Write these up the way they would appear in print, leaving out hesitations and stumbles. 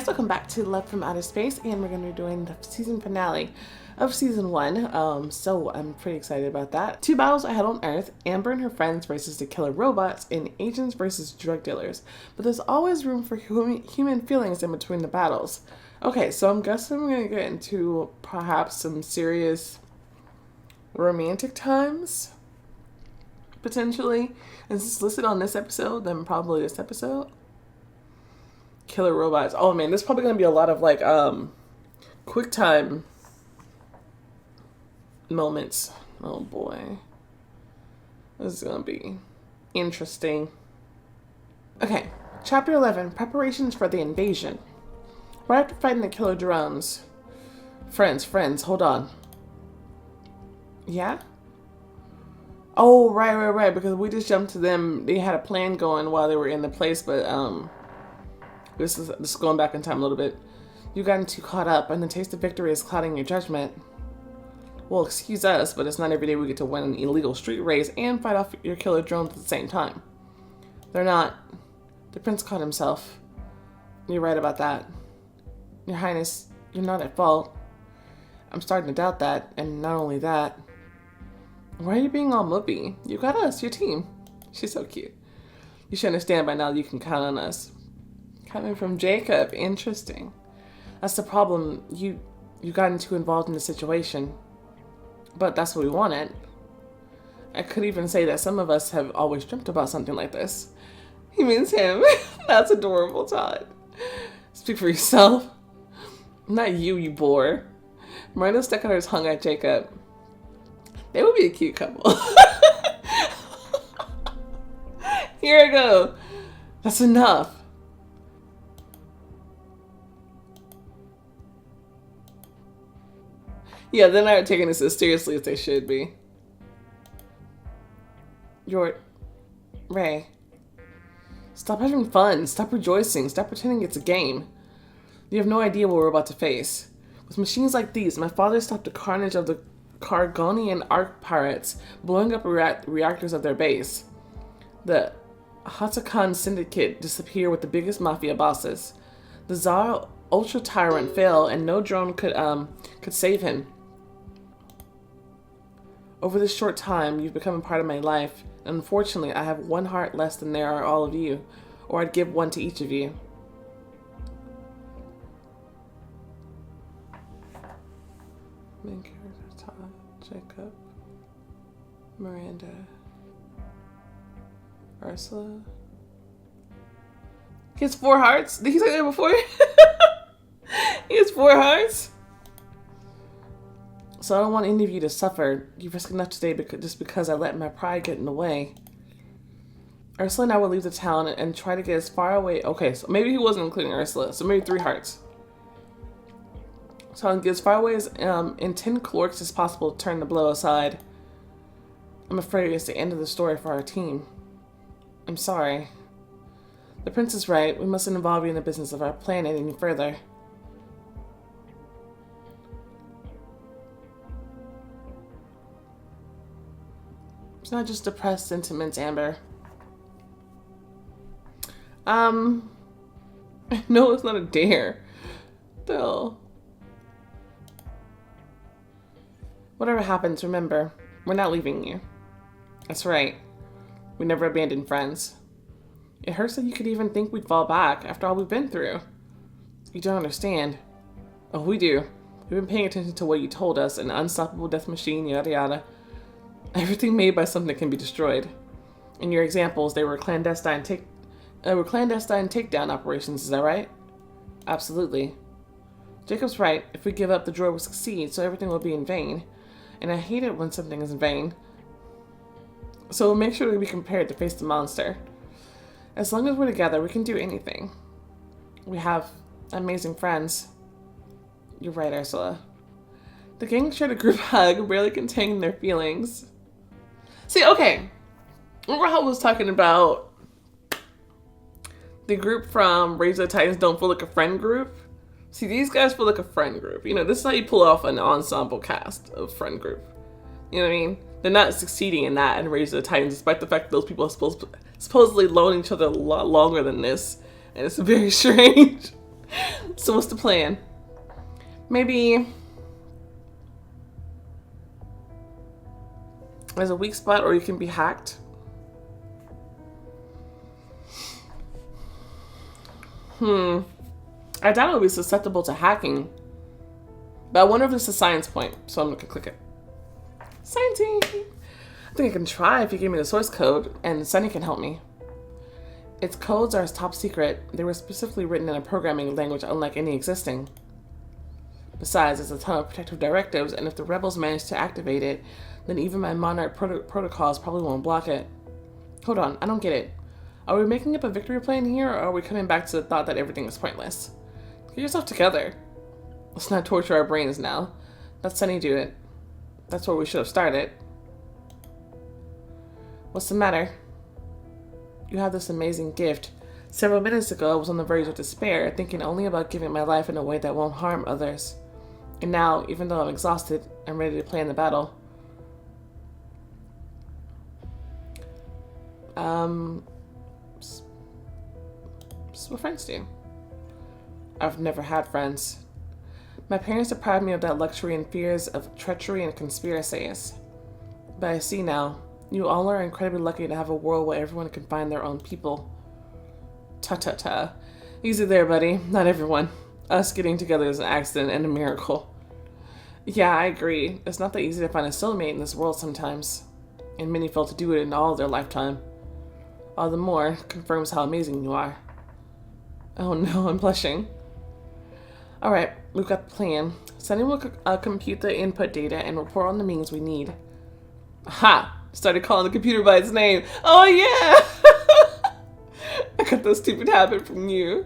guys, welcome back to Love from Outer Space, and we're going to be doing the season finale of season 1. So I'm pretty excited about that. 2 battles I had on Earth: Amber and her friends versus the killer robots, and agents versus drug dealers. But there's always room for human feelings in between the battles. Okay, so I'm guessing we're going to get into perhaps some serious romantic times, potentially. And since it's listed on this episode, then probably this episode. Killer robots. Oh man, there's probably gonna be a lot of like quick time moments. Oh boy, this is gonna be interesting. Okay, chapter 11: preparations for the invasion. Right after fighting the killer drones, friends, hold on. Yeah. Oh right, because we just jumped to them. They had a plan going while they were in the place, but This is going back in time a little bit. You gotten too caught up, and the taste of victory is clouding your judgment. Well, excuse us, but it's not every day we get to win an illegal street race and fight off your killer drones at the same time. They're not. The prince caught himself. You're right about that. Your Highness, you're not at fault. I'm starting to doubt that, and not only that. Why are you being all mopey? You got us, your team. She's so cute. You should understand by now that you can count on us. Coming from Jacob, interesting. That's the problem. You gotten too involved in the situation, but that's what we wanted. I could even say that some of us have always dreamt about something like this. He means him. That's adorable, Todd. Speak for yourself. Not you, you bore. Miranda stuck out her tongue at Jacob. They would be a cute couple. Here I go. That's enough. Yeah, they're not taking this as seriously as they should be. Ray. Stop having fun. Stop rejoicing. Stop pretending it's a game. You have no idea what we're about to face. With machines like these, my father stopped the carnage of the Cargonian arc pirates, blowing up reactors of their base. The Hatakan Syndicate disappeared with the biggest mafia bosses. The Tsar Ultra Tyrant fell, and no drone could save him. Over this short time, you've become a part of my life, and unfortunately, I have one heart less than there are all of you, or I'd give one to each of you. Main character: Todd, Jacob, Miranda, Ursula. He has 4 hearts? Did he say that before? He has 4 hearts? So I don't want any of you to suffer. You risk enough today just because I let my pride get in the way. Ursula and I will leave the town and try to get as far away. Okay, so maybe he wasn't including Ursula. So maybe 3 hearts. So I can get as far away as in 10 clerks as possible to turn the blow aside. I'm afraid it's the end of the story for our team. I'm sorry. The prince is right. We mustn't involve you in the business of our planet any further. It's not just depressed sentiments, Amber. No, it's not a dare. Still. Whatever happens, remember, we're not leaving you. That's right. We never abandoned friends. It hurts that you could even think we'd fall back after all we've been through. You don't understand. Oh, we do. We've been paying attention to what you told us, an unstoppable death machine, yada yada. Everything made by something can be destroyed. In your examples, they were clandestine takedown operations, is that right? Absolutely. Jacob's right. If we give up, the droid will succeed, so everything will be in vain. And I hate it when something is in vain. So we'll make sure to be prepared to face the monster. As long as we're together, we can do anything. We have amazing friends. You're right, Ursula. The gang shared a group hug, barely containing their feelings. See, okay. Remember how I was talking about the group from Raise the Titans don't feel like a friend group? See, these guys feel like a friend group. You know, this is how you pull off an ensemble cast of friend group. You know what I mean? They're not succeeding in that in Raise the Titans, despite the fact that those people are supposedly known each other a lot longer than this. And it's very strange. So what's the plan? Maybe there's a weak spot, or you can be hacked. I doubt it would be susceptible to hacking. But I wonder if it's a science point, so I'm gonna click it. Sciencey! I think I can try if you give me the source code, and Sunny can help me. Its codes are top secret. They were specifically written in a programming language unlike any existing. Besides, there's a ton of protective directives, and if the rebels manage to activate it, then even my Monarch protocols probably won't block it. Hold on, I don't get it. Are we making up a victory plan here, or are we coming back to the thought that everything is pointless? Get yourself together. Let's not torture our brains now. Let Sunny do it. That's where we should have started. What's the matter? You have this amazing gift. Several minutes ago, I was on the verge of despair, thinking only about giving my life in a way that won't harm others. And now, even though I'm exhausted, I'm ready to play in the battle. This is what friends do. I've never had friends. My parents deprived me of that luxury and fears of treachery and conspiracies. But I see now, you all are incredibly lucky to have a world where everyone can find their own people. Ta-ta-ta. Easy there, buddy. Not everyone. Us getting together is an accident and a miracle. Yeah, I agree. It's not that easy to find a soulmate in this world sometimes. And many fail to do it in all of their lifetime. All the more confirms how amazing you are. Oh no, I'm blushing. Alright, we've got the plan. Sunny will compute the input data and report on the means we need. Ha! Started calling the computer by its name. Oh yeah! I got that stupid habit from you.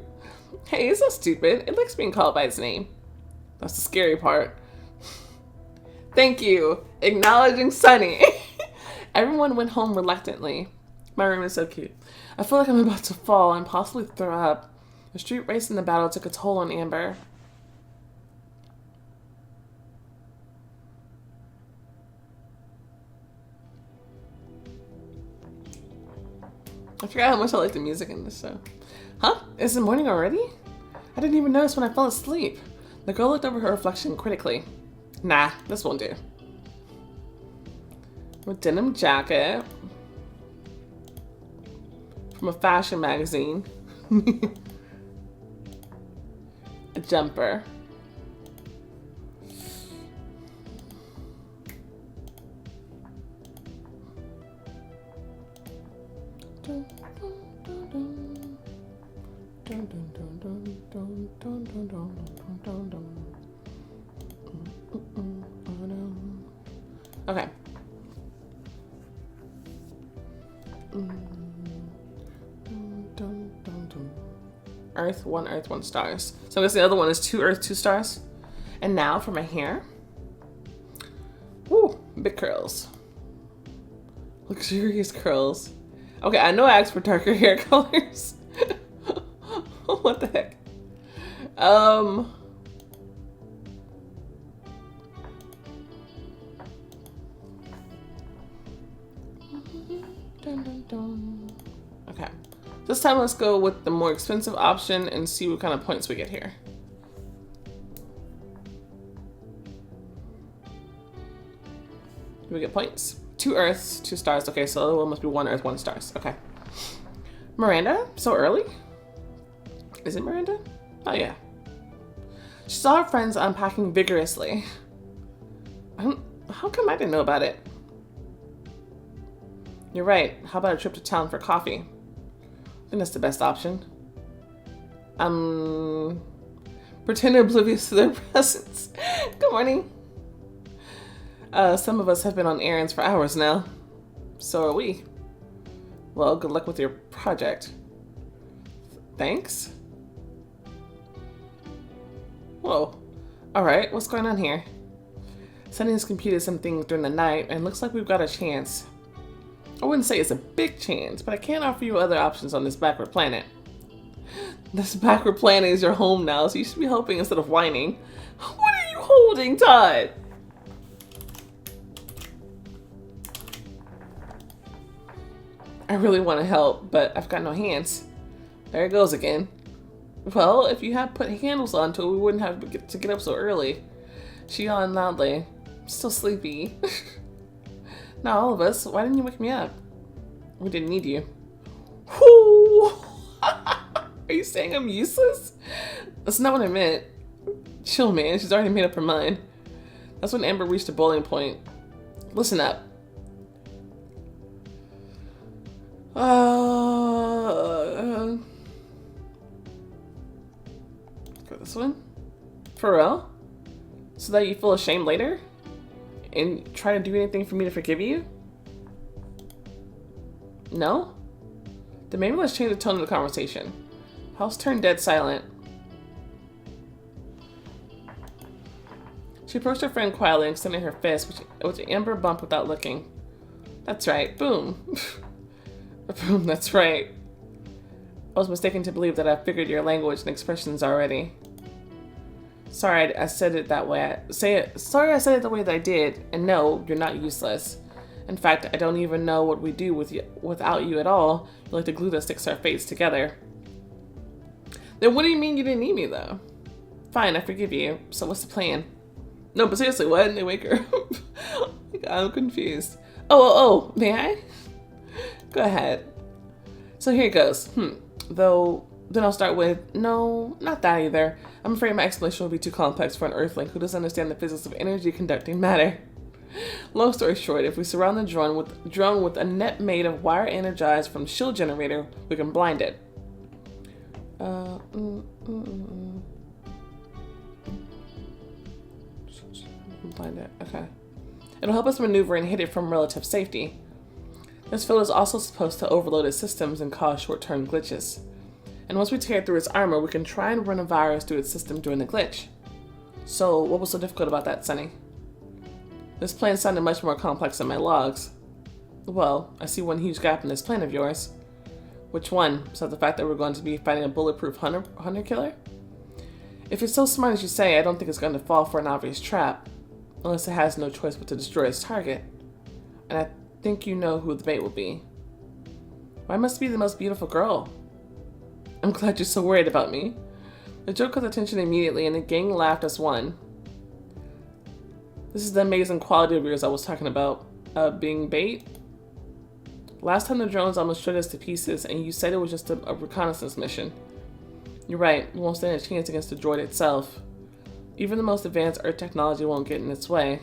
Hey, it's not stupid. It likes being called by its name. That's the scary part. Thank you. Acknowledging Sunny. Everyone went home reluctantly. My room is so cute. I feel like I'm about to fall and possibly throw up. The street race and the battle took a toll on Amber. I forgot how much I like the music in this show. Huh? Is it morning already? I didn't even notice when I fell asleep. The girl looked over her reflection critically. Nah, this won't do. A denim jacket. From a fashion magazine. A jumper. Okay. Earth, one stars. So I guess the other one is 2 Earth, 2 stars. And now for my hair. Woo, big curls. Luxurious curls. Okay, I know I asked for darker hair colors. What the heck? Okay. This time let's go with the more expensive option and see what kind of points we get here. Do we get points? 2 Earths, 2 stars. Okay, so the other one must be 1 Earth, 1 stars. Okay. Miranda? So early? Is it Miranda? Oh yeah. She saw her friends unpacking vigorously. How come I didn't know about it? You're right. How about a trip to town for coffee? I think that's the best option. Pretend oblivious to their presence. Good morning. Some of us have been on errands for hours now. So are we. Well, good luck with your project. Thanks. Whoa. Alright, what's going on here? Sunny has computed some things during the night, and looks like we've got a chance. I wouldn't say it's a big chance, but I can't offer you other options on this backward planet. This backward planet is your home now, so you should be hoping instead of whining. What are you holding, Todd? I really want to help, but I've got no hands. There it goes again. Well, if you had put handles onto it, we wouldn't have to get up so early. She yawned loudly. I'm still sleepy. Not all of us. Why didn't you wake me up? We didn't need you. Whoo! Are you saying I'm useless? That's not what I meant. Chill, man. She's already made up her mind. That's when Amber reached a boiling point. Listen up. Go this one? For real? So that you feel ashamed later? And try to do anything for me to forgive you? No? Then maybe let's change the tone of the conversation. House turned dead silent. She approached her friend quietly and extended her fist, which Amber bumped without looking. That's right. Boom. Boom, that's right. I was mistaken to believe that I figured your language and expressions already. Sorry I said it that way. Sorry I said it the way that I did. And no, you're not useless. In fact, I don't even know what we do without you at all. You're like the glue that sticks our fates together. Then what do you mean you didn't need me, though? Fine, I forgive you. So what's the plan? No, but seriously, why didn't they wake her up? I'm confused. Oh, may I? Go ahead. So here it goes. Though, then I'll start with, no, not that either. I'm afraid my explanation will be too complex for an Earthling who doesn't understand the physics of energy conducting matter. Long story short, if we surround the drone with a net made of wire energized from the shield generator, we can blind it. Blind it, okay. It'll help us maneuver and hit it from relative safety. This field is also supposed to overload its systems and cause short-term glitches. And once we tear through its armor, we can try and run a virus through its system during the glitch. So, what was so difficult about that, Sunny? This plan sounded much more complex than my logs. Well, I see one huge gap in this plan of yours. Which one? Besides the fact that we're going to be fighting a bulletproof hunter killer? If it's so smart as you say, I don't think it's going to fall for an obvious trap. Unless it has no choice but to destroy its target. And I think you know who the bait will be. Why must it be the most beautiful girl? I'm glad you're so worried about me. The joke caught attention immediately and the gang laughed as one. This is the amazing quality of yours I was talking about. Being bait? Last time the drones almost shredded us to pieces and you said it was just a reconnaissance mission. You're right, we won't stand a chance against the droid itself. Even the most advanced Earth technology won't get in its way.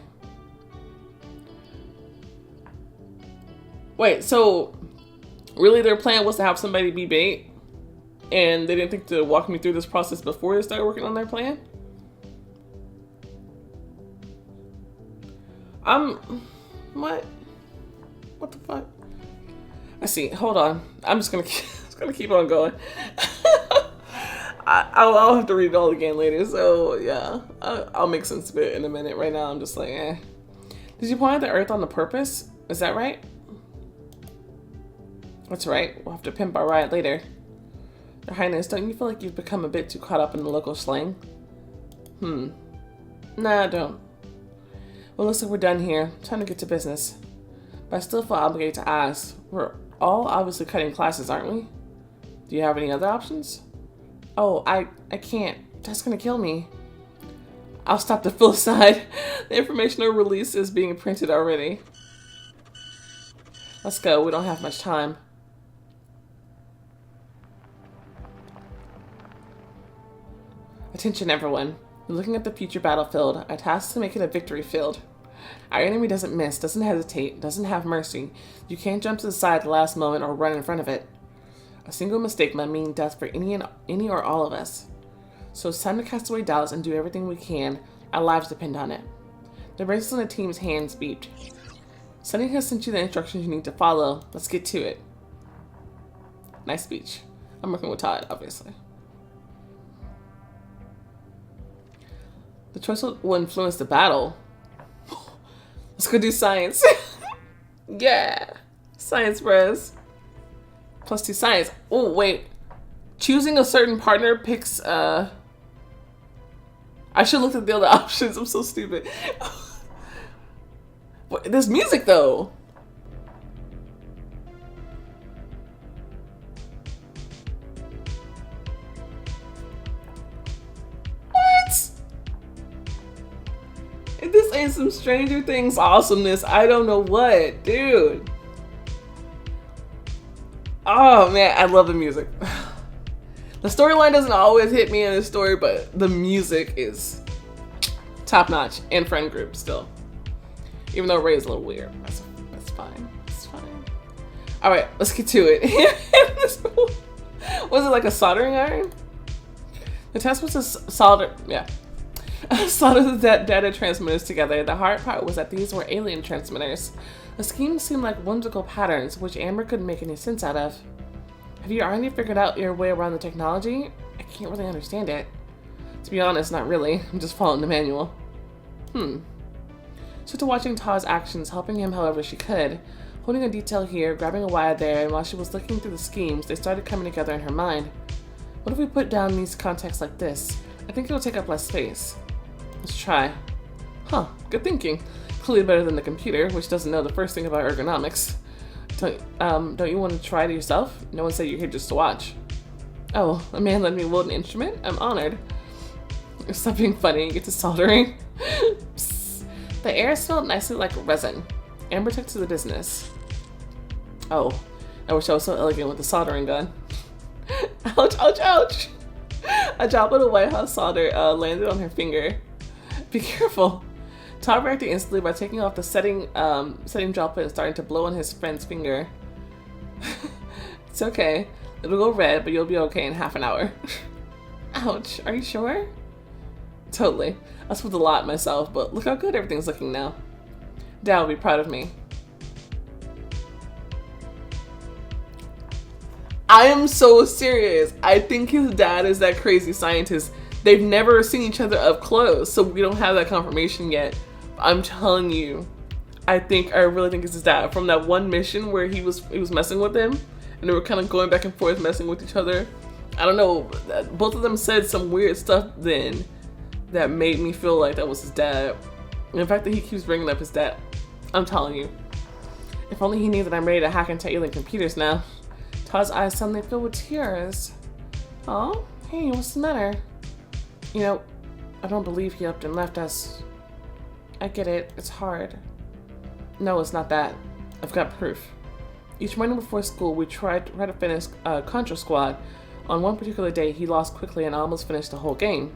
Wait, so really their plan was to have somebody be bait? And they didn't think to walk me through this process before they started working on their plan? What? What the fuck? I see, hold on. I'm just gonna keep on going. I'll have to read it all again later, so yeah. I'll make sense of it in a minute. Right now, I'm just like, eh. Did you point at the Earth on the purpose? Is that right? That's right. We'll have to pimp our ride later. Your Highness, don't you feel like you've become a bit too caught up in the local slang? Nah, I don't. Well, looks like we're done here. Time to get to business. But I still feel obligated to ask. We're all obviously cutting classes, aren't we? Do you have any other options? Oh, I can't. That's gonna kill me. I'll stop the full side. The informational release is being printed already. Let's go. We don't have much time. Attention, everyone. We're looking at the future battlefield. Our task is to make it a victory field. Our enemy doesn't miss, doesn't hesitate, doesn't have mercy. You can't jump to the side at the last moment or run in front of it. A single mistake might mean death for any or all of us. So it's time to cast away doubts and do everything we can. Our lives depend on it. The bracelets on the team's hands beeped. Sunny has sent you the instructions you need to follow. Let's get to it. Nice speech. I'm working with Todd, obviously. The choice will influence the battle. Let's go do science. Yeah. Science, bros. +2 science. Oh, wait. Choosing a certain partner picks, I should look at the other options. I'm so stupid. There's music, though. ain't some Stranger Things awesomeness. I don't know what, dude. Oh man, I love the music. The storyline doesn't always hit me in the story, but the music is top notch. And friend group still. Even though Ray is a little weird. That's fine. It's fine. Alright, let's get to it. Was it like a soldering iron? The test was to solder the data transmitters together. The hard part was that these were alien transmitters. The scheme seemed like whimsical patterns, which Amber couldn't make any sense out of. Have you already figured out your way around the technology? I can't really understand it. To be honest, not really. I'm just following the manual. So to watching Ta's actions, helping him however she could, holding a detail here, grabbing a wire there, and while she was looking through the schemes, they started coming together in her mind. What if we put down these contacts like this? I think it'll take up less space. Let's try. Huh, good thinking. Clearly better than the computer, which doesn't know the first thing about ergonomics. Don't you want to try it yourself? No one said you're here just to watch. Oh, a man let me wield an instrument? I'm honored. Stop being funny, get to soldering. The air smelled nicely like resin. Amber took to the business. Oh, I wish I was so elegant with the soldering gun. Ouch, ouch, ouch! A drop of white hot solder landed on her finger. Be careful. Todd reacted instantly by taking off the setting droplet and starting to blow on his friend's finger. It's okay. It'll go red, but you'll be okay in half an hour. Ouch, are you sure? Totally. I spilled a lot myself, but look how good everything's looking now. Dad will be proud of me. I am so serious. I think his dad is that crazy scientist. They've never seen each other up close, so we don't have that confirmation yet. I'm telling you, I really think it's his dad. From that one mission where he was messing with him, and they were kind of going back and forth messing with each other. I don't know. Both of them said some weird stuff then that made me feel like that was his dad. And the fact that he keeps bringing up his dad, I'm telling you. If only he knew that I'm ready to hack into alien computers now. Todd's eyes suddenly filled with tears. Oh, hey, what's the matter? You know, I don't believe he upped and left us. I get it, it's hard. No, it's not that. I've got proof. Each morning before school, we try to finish Contra Squad. On one particular day, he lost quickly and almost finished the whole game.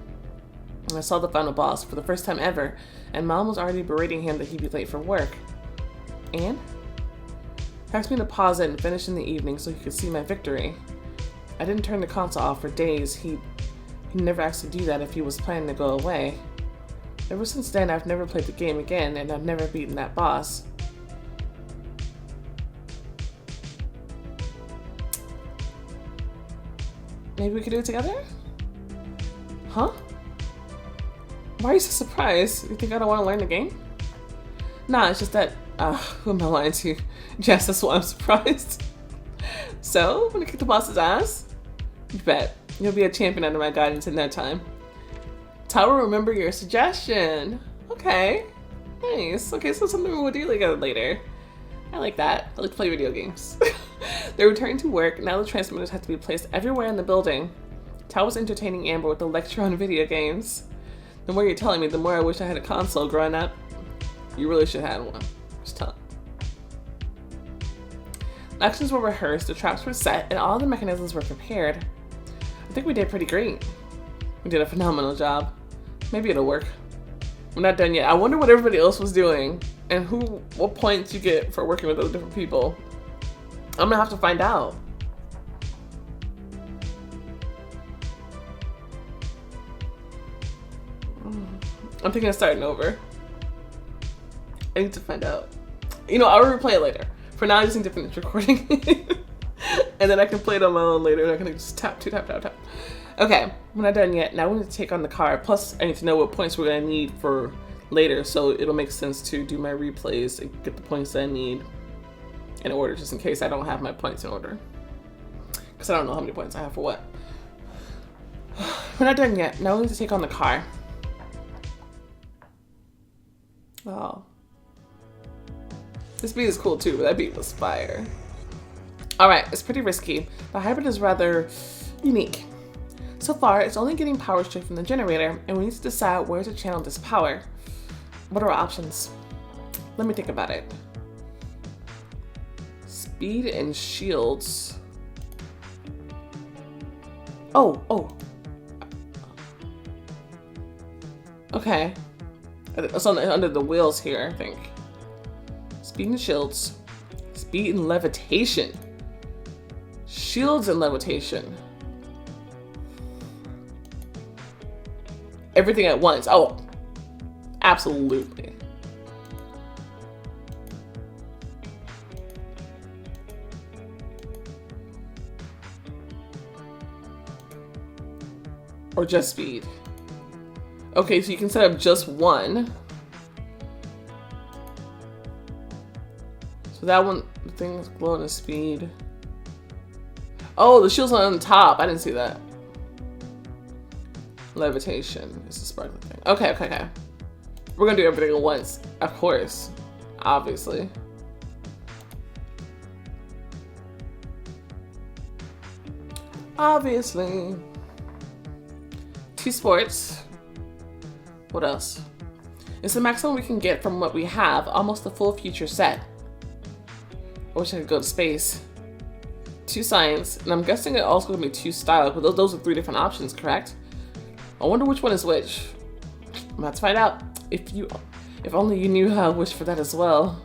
And I saw the final boss for the first time ever, and Mom was already berating him that he'd be late for work. And? Asked me to pause it and finish in the evening so he could see my victory. I didn't turn the console off for days. He'd never actually do that if he was planning to go away. Ever since then, I've never played the game again, and I've never beaten that boss. Maybe we could do it together? Huh? Why are you so surprised? You think I don't want to learn the game? Nah, it's just that, who am I lying to? Yes, that's why I'm surprised. So, wanna kick the boss's ass? You bet. You'll be a champion under my guidance in that time. Tower, remember your suggestion. Okay. Nice. Okay, so something we'll do together later. I like that. I like to play video games. They're returning to work. Now the transmitters have to be placed everywhere in the building. Tao was entertaining Amber with a lecture on video games. The more you're telling me, the more I wish I had a console growing up. You really should have one. Just tell. Actions were rehearsed, the traps were set, and all the mechanisms were prepared. I think we did pretty great. We did a phenomenal job. Maybe it'll work. We're not done yet. I wonder what everybody else was doing and what points you get for working with other different people. I'm gonna have to find out. I'm thinking of starting over. I need to find out. You know, I'll replay it later. For now, I just need to finish recording. And then I can play it on my own later and I can just tap. Okay, we're not done yet. Now we need to take on the car. Plus, I need to know what points we're gonna need for later, so it'll make sense to do my replays and get the points that I need in order, just in case I don't have my points in order. Because I don't know how many points I have for what. We're not done yet. Now we need to take on the car. Oh. This beat is cool too, but that beat was fire. Alright, it's pretty risky. The hybrid is rather unique. So far, it's only getting power straight from the generator, and we need to decide where to channel this power. What are our options? Let me think about it. Speed and shields. Oh. Okay. It's under the wheels here, I think. Speed and shields. Speed and levitation. Shields and levitation. Everything at once. Oh, absolutely. Or just speed. Okay, so you can set up just one. So that one, the thing is glowing the speed. Oh, the shield's on the top. I didn't see that. Levitation is the sparkling thing. Okay. We're gonna do everything at once. Of course. Obviously. Obviously. T sports. What else? It's the maximum we can get from what we have. Almost the full future set. I wish I could go to space. 2 science, and I'm guessing it also gonna be 2 style, but those are 3 different options, correct? I wonder which one is which. I'm about to find out. If only you knew how I wish for that as well.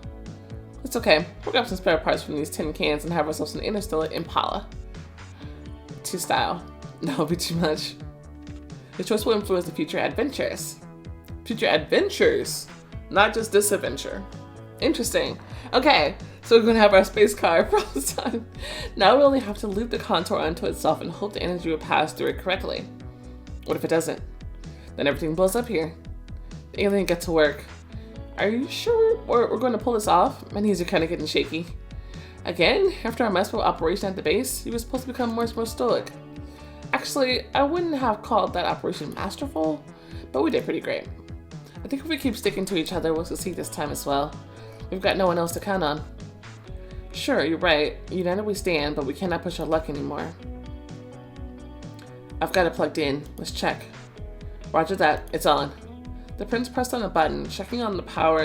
It's okay. We'll grab some spare parts from these tin cans and have ourselves an interstellar Impala. 2 style. That would be too much. The choice will influence the future adventures. Future adventures, not just this adventure. Interesting. Okay, so we're gonna have our space car for all this time. Now we only have to loop the contour onto itself and hope the energy will pass through it correctly. What if it doesn't? Then everything blows up here. The alien gets to work. Are you sure we're going to pull this off? My knees are kind of getting shaky. Again, after our messful operation at the base, you were supposed to become more stoic. Actually, I wouldn't have called that operation masterful, but we did pretty great. I think if we keep sticking to each other, we'll succeed this time as well. We've got no one else to count on. Sure, you're right. United we stand, but we cannot push our luck anymore. I've got it plugged in. Let's check. Roger that. It's on. The prince pressed on a button, checking on the power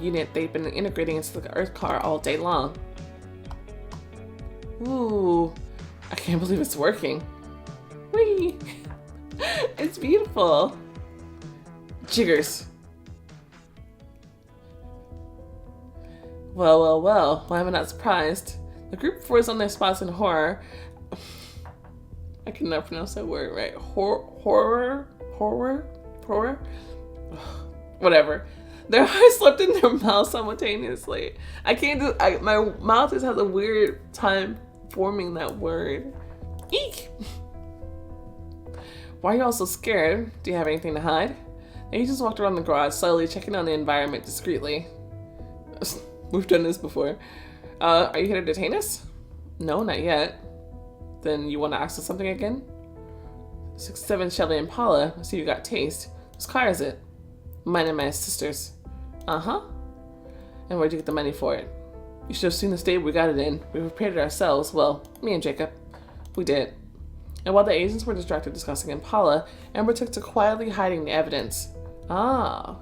unit they've been integrating into the Earth car all day long. Ooh, I can't believe it's working. Whee! It's beautiful. Jiggers. Well, why am I not surprised? The group froze on their spots in horror. I cannot pronounce that word right. Horror? Whatever. Their eyes slipped in their mouths simultaneously. I can't do. My mouth just has a weird time forming that word. Eek! Why are you all so scared? Do you have anything to hide? And he just walked around the garage, slowly checking on the environment discreetly. We've done this before. Are you here to detain us? No, not yet. Then you want to ask us something again? 67 Chevy Impala. I see you got taste. Whose car is it? Mine and my sister's. Uh-huh. And where'd you get the money for it? You should have seen the state we got it in. We prepared it ourselves. Well, me and Jacob. We did. And while the agents were distracted discussing Impala, Amber took to quietly hiding the evidence. Ah.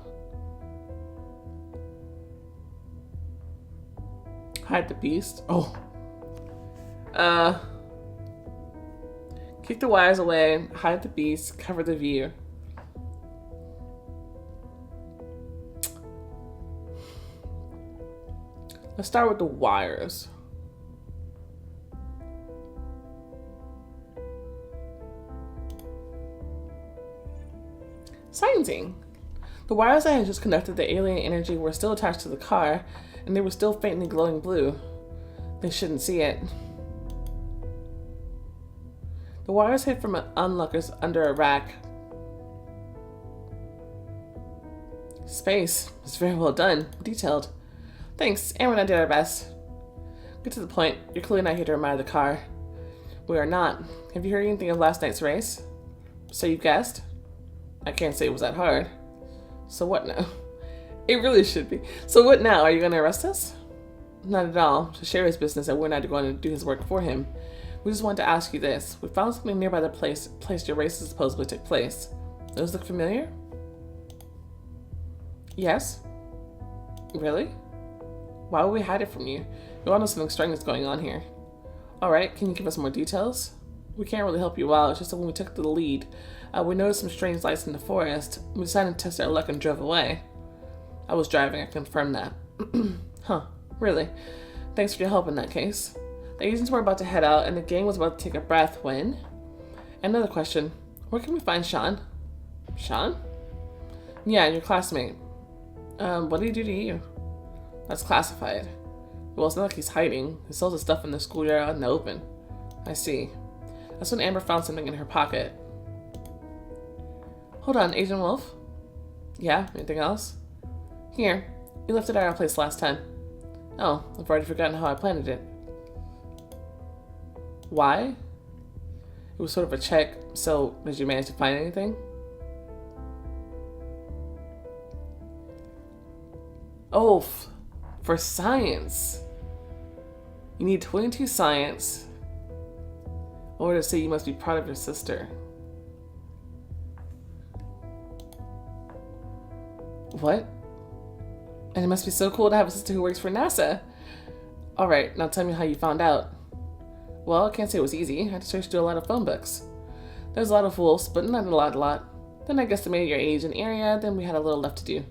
Hide the beast? Oh. Kick the wires away, hide the beast, cover the view. Let's start with the wires. Sciencing. The wires I had just connected the alien energy were still attached to the car, and they were still faintly glowing blue. They shouldn't see it. The wires hid from onlookers under a rack. Space. It's very well done. Detailed. Thanks, Amber and I did our best. Get to the point. You're clearly not here to admire the car. We are not. Have you heard anything of last night's race? So you guessed? I can't say it was that hard. So what now? It really should be. So what now? Are you going to arrest us? Not at all. To share his business and we're not going to do his work for him. We just wanted to ask you this. We found something nearby the place your races supposedly took place. Does those look familiar? Yes? Really? Why would we hide it from you? You all know something strange is going on here. Alright, can you give us more details? We can't really help you out. It's just that when we took the lead, we noticed some strange lights in the forest. We decided to test our luck and drove away. I was driving, I confirmed that. Huh, really? Thanks for your help in that case. The agents were about to head out, and the gang was about to take a breath when... Another question. Where can we find Sean? Sean? Yeah, your classmate. What did he do to you? That's classified. Well, it's not like he's hiding. He sells his stuff in the schoolyard out in the open. I see. That's when Amber found something in her pocket. Hold on, Agent Wolf? Yeah, anything else? Here, you left it at our place last time. Oh, I've already forgotten how I planted it. Why? It was sort of a check, so did you manage to find anything? Oh, for science. You need 22 science. Or to say you must be proud of your sister. What? And it must be so cool to have a sister who works for NASA. Alright, now tell me how you found out. Well, I can't say it was easy. I had to search through a lot of phone books. There's a lot of wolves, but not a lot. Then I guesstimated your age and area, then we had a little left to do.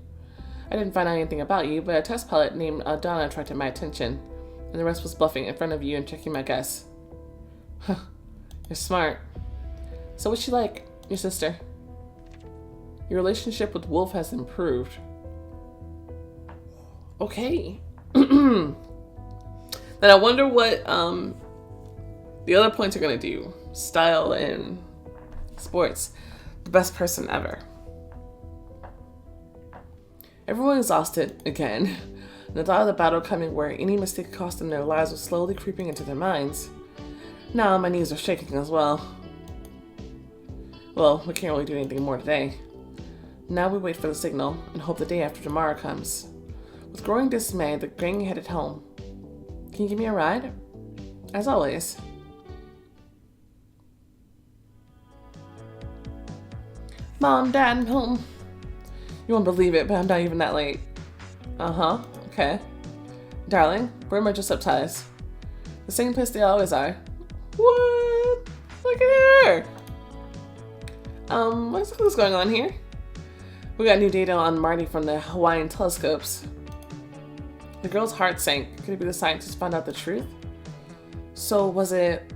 I didn't find out anything about you, but a test pilot named Donna attracted my attention, and the rest was bluffing in front of you and checking my guess. Huh, you're smart. So what's she like, your sister? Your relationship with Wolf has improved. Okay. Then I wonder what the other points are gonna do. Style and sports. The best person ever. Everyone exhausted again. The thought of the battle coming where any mistake cost them their lives was slowly creeping into their minds. Now my knees are shaking as well. Well, we can't really do anything more today. Now we wait for the signal and hope the day after tomorrow comes. With growing dismay, the gang headed home. Can you give me a ride? As always. Mom, Dad, I'm home. You won't believe it, but I'm not even that late. Uh-huh, okay. Darling, where are my dress-up ties? The same place they always are. What? Look at her! What's going on here? We got new data on Marty from the Hawaiian telescopes. The girl's heart sank. Could it be the scientists found out the truth? So was it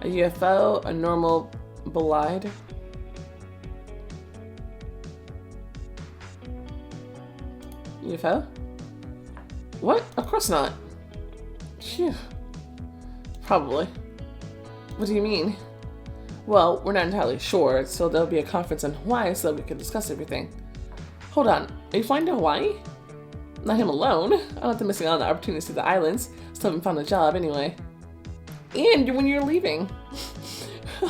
a UFO, a normal bolide? UFO? What? Of course not. Phew. Probably. What do you mean? Well, we're not entirely sure, so there'll be a conference in Hawaii so that we can discuss everything. Hold on, are you flying to Hawaii? Not him alone. I don't have to missing out on the opportunity to see the islands. Still haven't found a job anyway. And when you're leaving.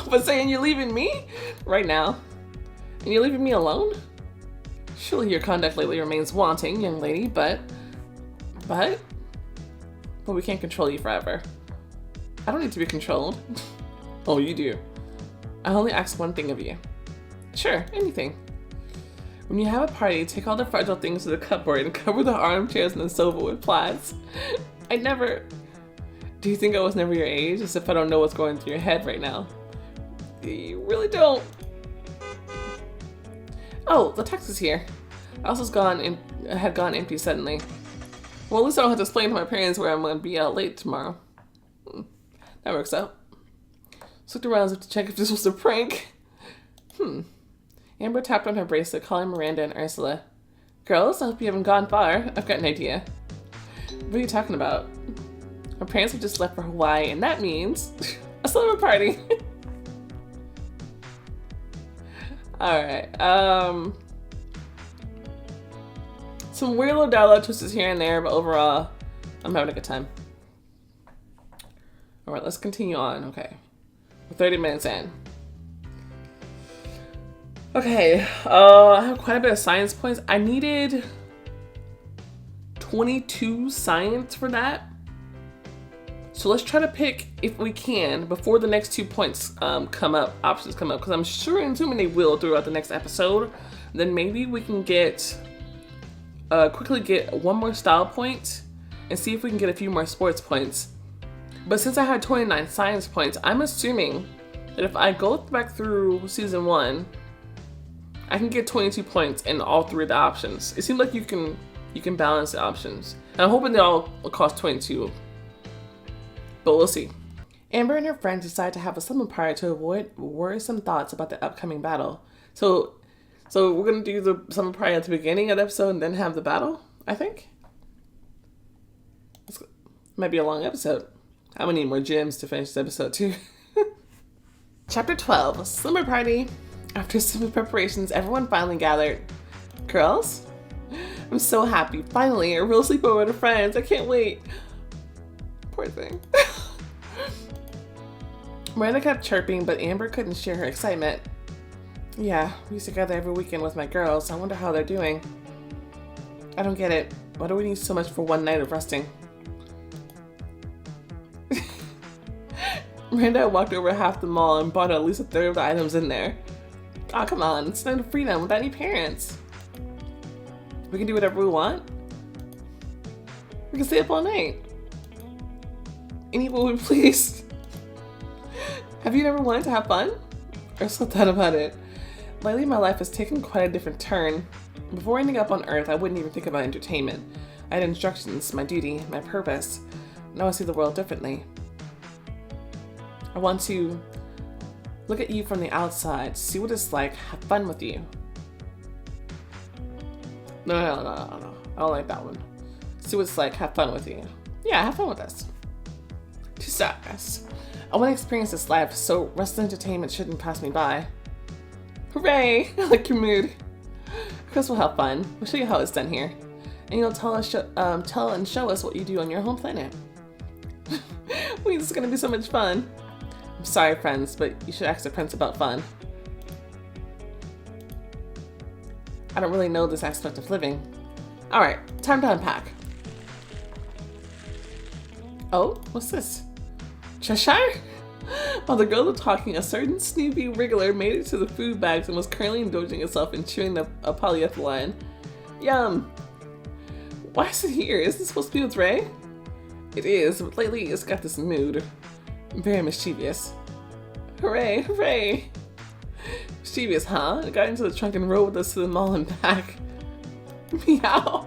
But saying you're leaving me? Right now. And you're leaving me alone? Surely your conduct lately remains wanting, young lady, but we can't control you forever. I don't need to be controlled. Oh, you do. I only ask one thing of you. Sure, anything. When you have a party, take all the fragile things to the cupboard and cover the armchairs and the sofa with plaids. I never... Do you think I was never your age? As if I don't know what's going through your head right now. You really don't. Oh, the taxi's here. The house had gone empty suddenly. Well, at least I don't have to explain to my parents where I'm going to be out late tomorrow. That works out. Just looked around as if to check if this was a prank. Amber tapped on her bracelet, calling Miranda and Ursula. Girls, I hope you haven't gone far. I've got an idea. What are you talking about? Our parents have just left for Hawaii, and that means a slumber party. Alright, some weird little dialogue twists here and there, but overall, I'm having a good time. Alright, let's continue on. Okay. We're 30 minutes in. Okay, I have quite a bit of science points. I needed 22 science for that. So let's try to pick, if we can, before the next 2 points options come up, because I'm sure and assuming they will throughout the next episode. then maybe we can get quickly get one more style point and see if we can get a few more sports points. But since I had 29 science points, I'm assuming that if I go back through season 1, I can get 22 points in all 3 of the options. It seems like you can balance the options. And I'm hoping they all will cost 22, but we'll see. Amber and her friends decide to have a slumber party to avoid worrisome thoughts about the upcoming battle. So we're gonna do the slumber party at the beginning of the episode and then have the battle, I think. This might be a long episode. I'm gonna need more gems to finish this episode too. Chapter 12, Slumber Party. After some preparations, everyone finally gathered. Girls, I'm so happy. Finally, a real sleepover with friends. I can't wait. Poor thing. Miranda kept chirping, but Amber couldn't share her excitement. Yeah, we used to gather every weekend with my girls. I wonder how they're doing. I don't get it. Why do we need so much for one night of resting? Miranda walked over half the mall and bought at least a third of the items in there. Oh, come on. It's night of freedom without any parents. We can do whatever we want. We can stay up all night. Any woman, please. Have you never wanted to have fun? Or so thought about it. Lately, my life has taken quite a different turn. Before ending up on Earth, I wouldn't even think about entertainment. I had instructions, my duty, my purpose. Now I see the world differently. I want to look at you from the outside, see what it's like, have fun with you. No. I don't like that one. See what it's like, have fun with you. Yeah, have fun with us. Two stars. I want to experience this life, so rest and entertainment shouldn't pass me by. Hooray! I like your mood. Of course we'll have fun. We'll show you how it's done here. And you'll tell and show us what you do on your home planet. Wait, this is gonna be so much fun. I'm sorry, friends, but you should ask the prince about fun. I don't really know this aspect of living. Alright, time to unpack. Oh, what's this? Cheshire? While the girls were talking, a certain Snoopy Wriggler made it to the food bags and was currently indulging itself in chewing a polyethylene. Yum! Why is it here? Is this supposed to be with Ray? It is, but lately it's got this mood. Very mischievous. Hooray, hooray! Mischievous, huh? It got into the trunk and rode with us to the mall and back. Meow!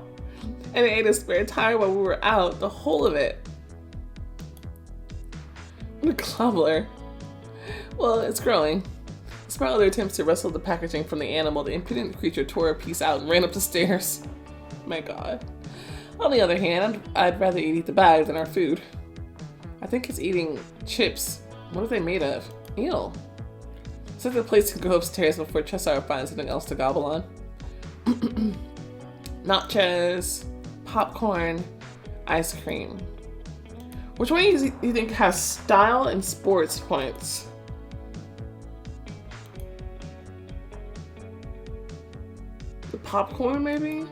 And it ate a spare tire while we were out, the whole of it. What a clobbler. Well, it's growing. Despite other attempts to wrestle the packaging from the animal, the impudent creature tore a piece out and ran up the stairs. My god. On the other hand, I'd rather eat the bag than our food. I think it's eating chips. What are they made of? Ew. So the plates can go upstairs before Cheshire finds something else to gobble on. Nachos, popcorn, ice cream. Which one do you think has style and sports points? The popcorn, maybe?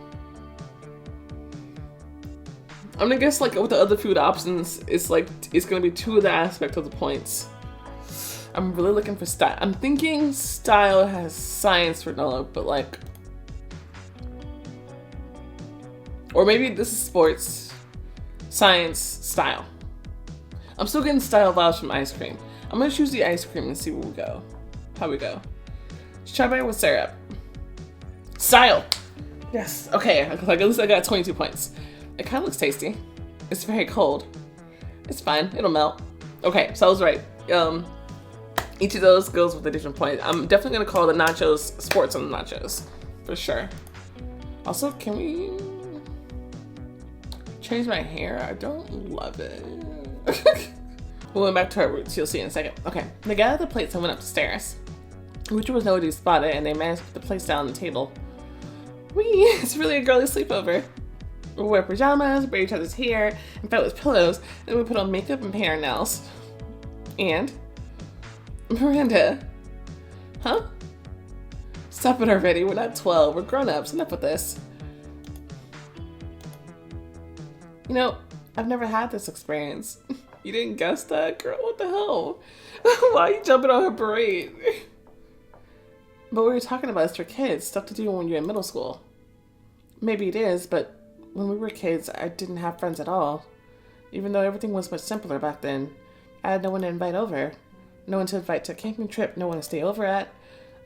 I'm gonna guess like with the other food options, it's gonna be 2 of the aspect of the points. I'm really looking for style. I'm thinking style has science for Noah, but like, or maybe this is sports, science, style. I'm still getting style vibes from ice cream. I'm gonna choose the ice cream and see where we go. How we go. Strawberry with syrup. Style! Yes, okay, like at least I got 22 points. It kind of looks tasty. It's very cold. It's fine, it'll melt. Okay, so I was right. Each of those goes with a different point. I'm definitely gonna call the nachos sports on the nachos, for sure. Also, can we change my hair? I don't love it. We went back to our roots, you'll see in a second. Okay, they gathered the plates and went up the stairs. Which was nobody spotted, and they managed to put the plates down on the table. Whee! It's really a girly sleepover. We wear pajamas, braid each other's hair, and fight with pillows, and we put on makeup and paint our nails. And Miranda. Huh? Stop it already, we're not 12, we're grown-ups, enough with this. You know, I've never had this experience. You didn't guess that? Girl, what the hell? Why are you jumping on her parade? But what we're talking about is for kids, stuff to do when you're in middle school. Maybe it is, but when we were kids, I didn't have friends at all. Even though everything was much simpler back then. I had no one to invite over. No one to invite to a camping trip, no one to stay over at.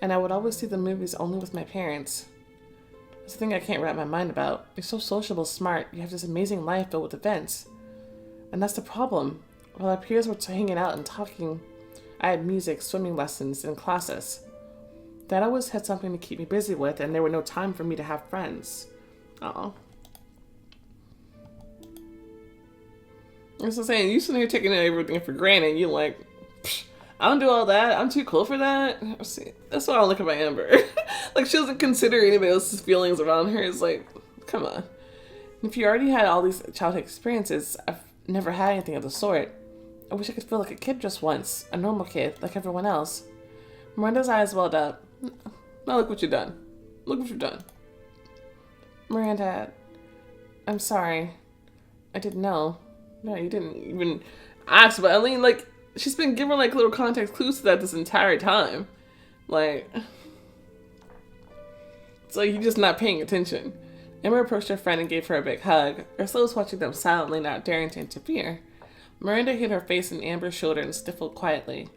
And I would always see the movies only with my parents. It's a thing I can't wrap my mind about. You're so sociable, smart, you have this amazing life filled with events. And that's the problem. While our peers were hanging out and talking, I had music, swimming lessons, and classes. Dad always had something to keep me busy with, and there were no time for me to have friends. Uh-oh. That's what I'm saying. You sitting here taking everything for granted. You're like, I don't do all that. I'm too cool for that. See, that's why I don't look at my Amber. Like, she doesn't consider anybody else's feelings around her. It's like, come on. If you already had all these childhood experiences, I've never had anything of the sort. I wish I could feel like a kid just once. A normal kid, like everyone else. Miranda's eyes welled up. Now look what you've done. Look what you've done. Miranda, I'm sorry. I didn't know. No, you didn't even ask, but I mean, like, she's been giving, like, little context clues to that this entire time. Like, it's like you're just not paying attention. Emma approached her friend and gave her a big hug. Ursula was watching them silently, not daring to interfere. Miranda hid her face in Amber's shoulder and sniffled quietly.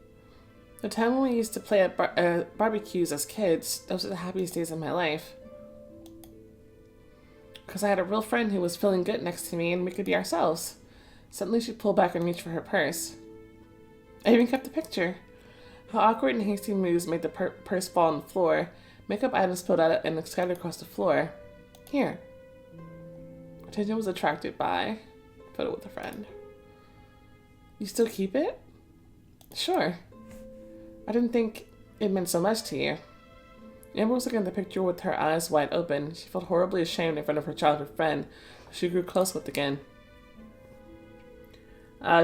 The time when we used to play at barbecues as kids, those are the happiest days of my life. Because I had a real friend who was feeling good next to me and we could be ourselves. Suddenly she pulled back and reached for her purse. I even kept the picture. How awkward and hasty moves made the purse fall on the floor. Makeup items spilled out and scattered across the floor. Here. Attention was attracted by photo with a friend. You still keep it? Sure. I didn't think it meant so much to you. Amber was looking at the picture with her eyes wide open. She felt horribly ashamed in front of her childhood friend, who she grew close with again.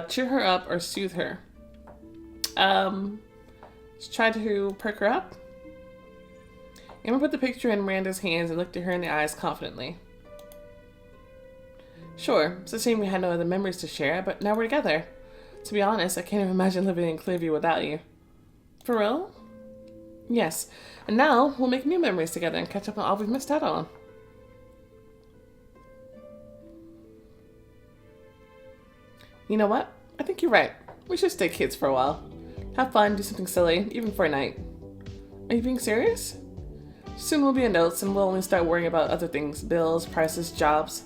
Cheer her up or soothe her. Try to perk her up. Amber put the picture in Miranda's hands and looked at her in the eyes confidently. Sure, it's a shame we had no other memories to share, but now we're together. To be honest, I can't even imagine living in Clearview without you. For real? Yes. And now we'll make new memories together and catch up on all we've missed out on. You know what? I think you're right. We should stay kids for a while. Have fun, do something silly, even for a night. Are you being serious? Soon we'll be adults and we'll only start worrying about other things. Bills, prices, jobs.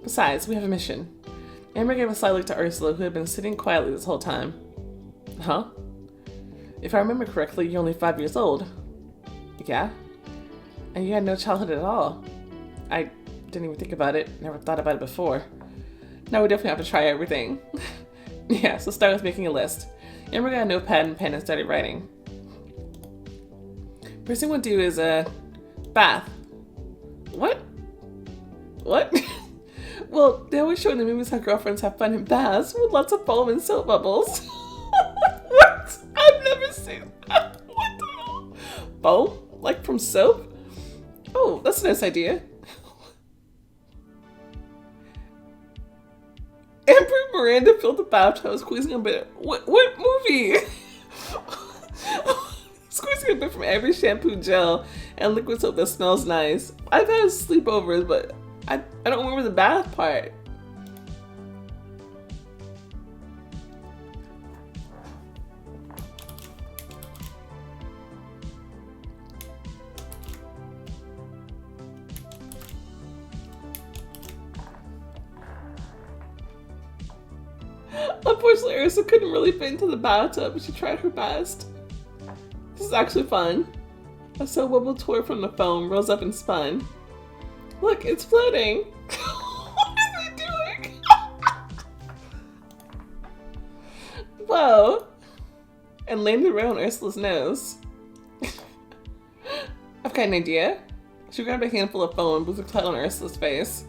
Besides, we have a mission. Amber gave a sly look to Ursula, who had been sitting quietly this whole time. Huh? If I remember correctly, you're only 5 years old. Yeah? And you had no childhood at all. I didn't even think about it. Never thought about it before. Now we definitely have to try everything. Yeah, so start with making a list. Amber got a notepad and pen and started writing. First thing we'll do is a bath. What? What? Well, they always show in the movies how girlfriends have fun in baths with lots of foam and soap bubbles. What? I've never seen that. What the hell? Foam? Like from soap? Oh, that's a nice idea. Amber and Miranda filled the bathtub, squeezing a bit. What movie? Squeezing a bit from every shampoo gel and liquid soap that smells nice. I've had sleepovers, but I don't remember the bath part. Unfortunately, Ursa couldn't really fit into the bathtub, but she tried her best. This is actually fun. A soap bubble tore from the foam, rose up and spun. Look, it's floating. What is it doing? Whoa. And landed right on Ursula's nose. I've got an idea. She grabbed a handful of foam and blew the cloud on Ursula's face.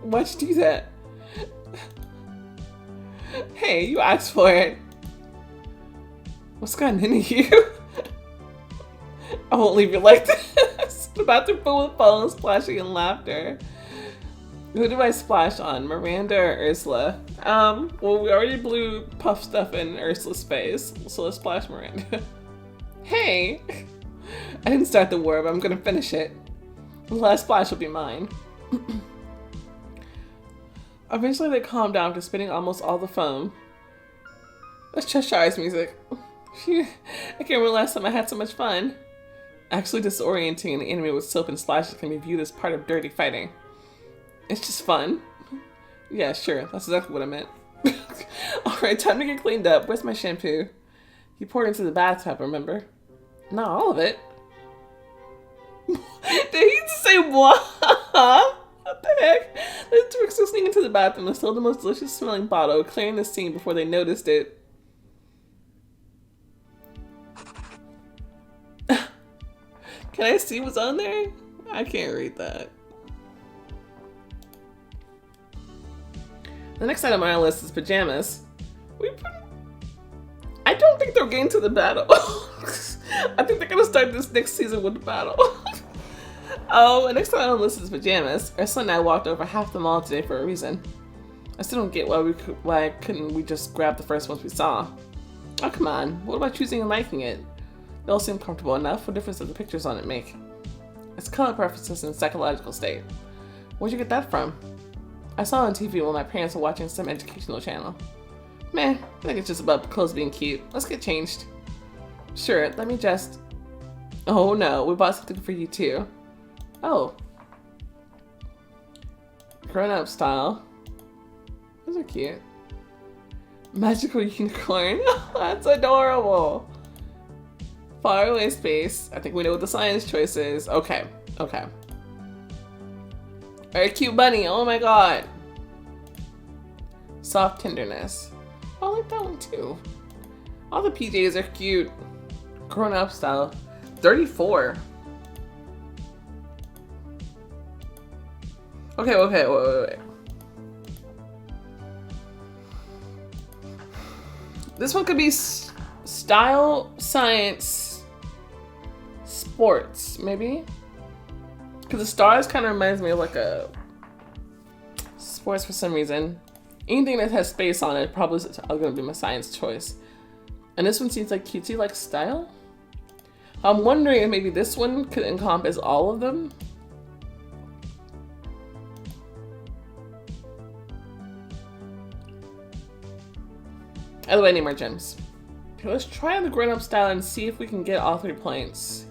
Why'd you do that? Hey, you asked for it. What's gotten into you? I won't leave you like this. The bathroom full with foam, splashing, and laughter. Who do I splash on, Miranda or Ursula? Well, we already blew puff stuff in Ursula's face, so let's splash Miranda. Hey! I didn't start the war, but I'm gonna finish it. The last splash will be mine. Eventually they calmed down after spitting almost all the foam. That's Cheshire's music. I can't remember the last time I had so much fun. Actually disorienting an enemy with soap and splashes can be viewed as part of dirty fighting. It's just fun. Yeah, sure. That's exactly what I meant. Alright, time to get cleaned up. Where's my shampoo? You poured into the bathtub, remember? Not all of it. Did he just say what? What the heck? The two were still sneaking into the bathroom and stole the most delicious smelling bottle, clearing the scene before they noticed it. Can I see what's on there? I can't read that. The next item on our list is pajamas. I don't think they're getting to the battle. I think they're gonna start this next season with the battle. The next item on the list is pajamas. Our son and I walked over half the mall today for a reason. I still don't get why couldn't we just grab the first ones we saw. Oh, come on. What about choosing and liking it? They all seem comfortable enough. What difference do the pictures on it make? It's color preferences and psychological state. Where'd you get that from? I saw it on TV when my parents were watching some educational channel. Meh, I think it's just about clothes being cute. Let's get changed. Sure, let me just... Oh no, we bought something for you too. Oh. Grown-up style. Those are cute. Magical unicorn. That's adorable. Faraway space. I think we know what the science choice is. Okay, okay. Alright, cute bunny. Oh my god. Soft tenderness. Oh, I like that one too. All the PJs are cute. Grown up style. 34. Okay, wait. This one could be style, science, sports, maybe? Because the stars kind of reminds me of like a sports for some reason. Anything that has space on it probably is going to be my science choice. And this one seems like cutesy, like style. I'm wondering if maybe this one could encompass all of them. Either way, I need more gems. Okay, let's try the grown-up style and see if we can get all 3 points.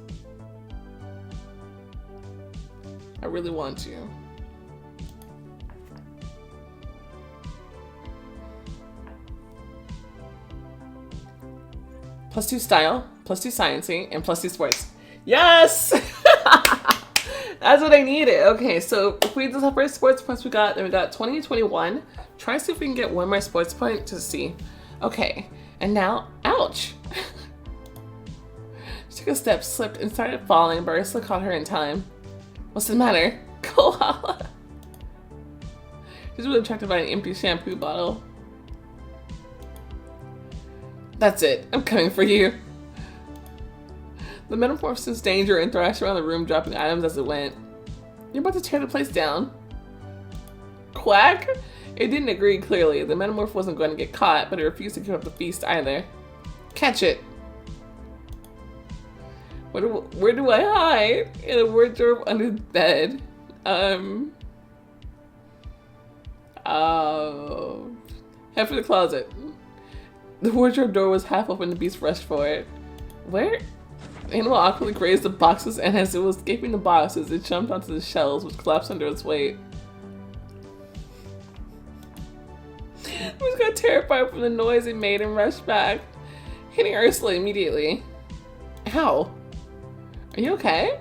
I really want to. +2 style, +2 sciencing, and +2 sports. Yes! That's what I needed. Okay, so if we do the first sports points we got, then we got 20 and 21. Try to see if we can get one more sports point to see. Okay, and now, ouch! She took a step, slipped, and started falling, but Ursula caught her in time. What's the matter? Koala! She's really attracted by an empty shampoo bottle. That's it. I'm coming for you. The metamorph sensed danger and thrashed around the room, dropping items as it went. You're about to tear the place down. Quack? It didn't agree clearly. The metamorph wasn't going to get caught, but it refused to give up the feast either. Catch it. Where do I hide? In a wardrobe under the bed. Head for the closet. The wardrobe door was half open. The beast rushed for it. Where? The animal awkwardly grazed the boxes, and as it was escaping the boxes, it jumped onto the shelves, which collapsed under its weight. It was got terrified from the noise it made and rushed back, hitting Ursula immediately. Ow. Are you okay?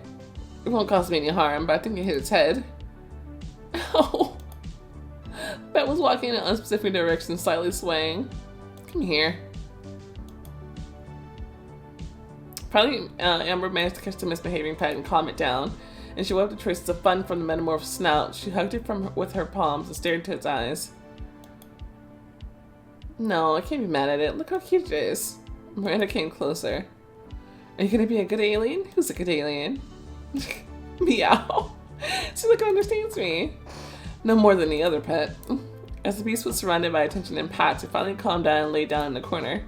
It won't cause me any harm, but I think it hit its head. Ow. Bet was walking in an unspecific direction, slightly swaying. Come here. Finally, Amber managed to catch the misbehaving pet and calm it down, and she wiped the traces of fun from the metamorph's snout. She hugged it with her palms and stared into its eyes. No, I can't be mad at it. Look how cute it is. Miranda came closer. Are you gonna be a good alien? Who's a good alien? Meow. She like understands me. No more than the other pet. As the beast was surrounded by attention and pats, it finally calmed down and laid down in the corner.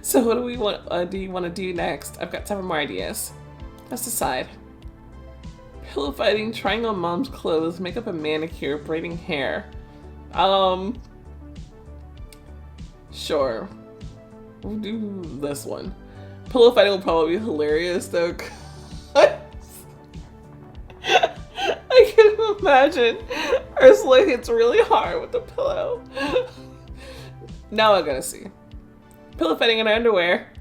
So what do we want? Do you want to do next? I've got several more ideas. Let's decide. Pillow fighting, trying on mom's clothes, makeup and manicure, braiding hair. Sure. We'll do this one. Pillow fighting will probably be hilarious though. I can imagine Ursula hits really hard with the pillow. Now I gotta see. Pillow fighting in her underwear.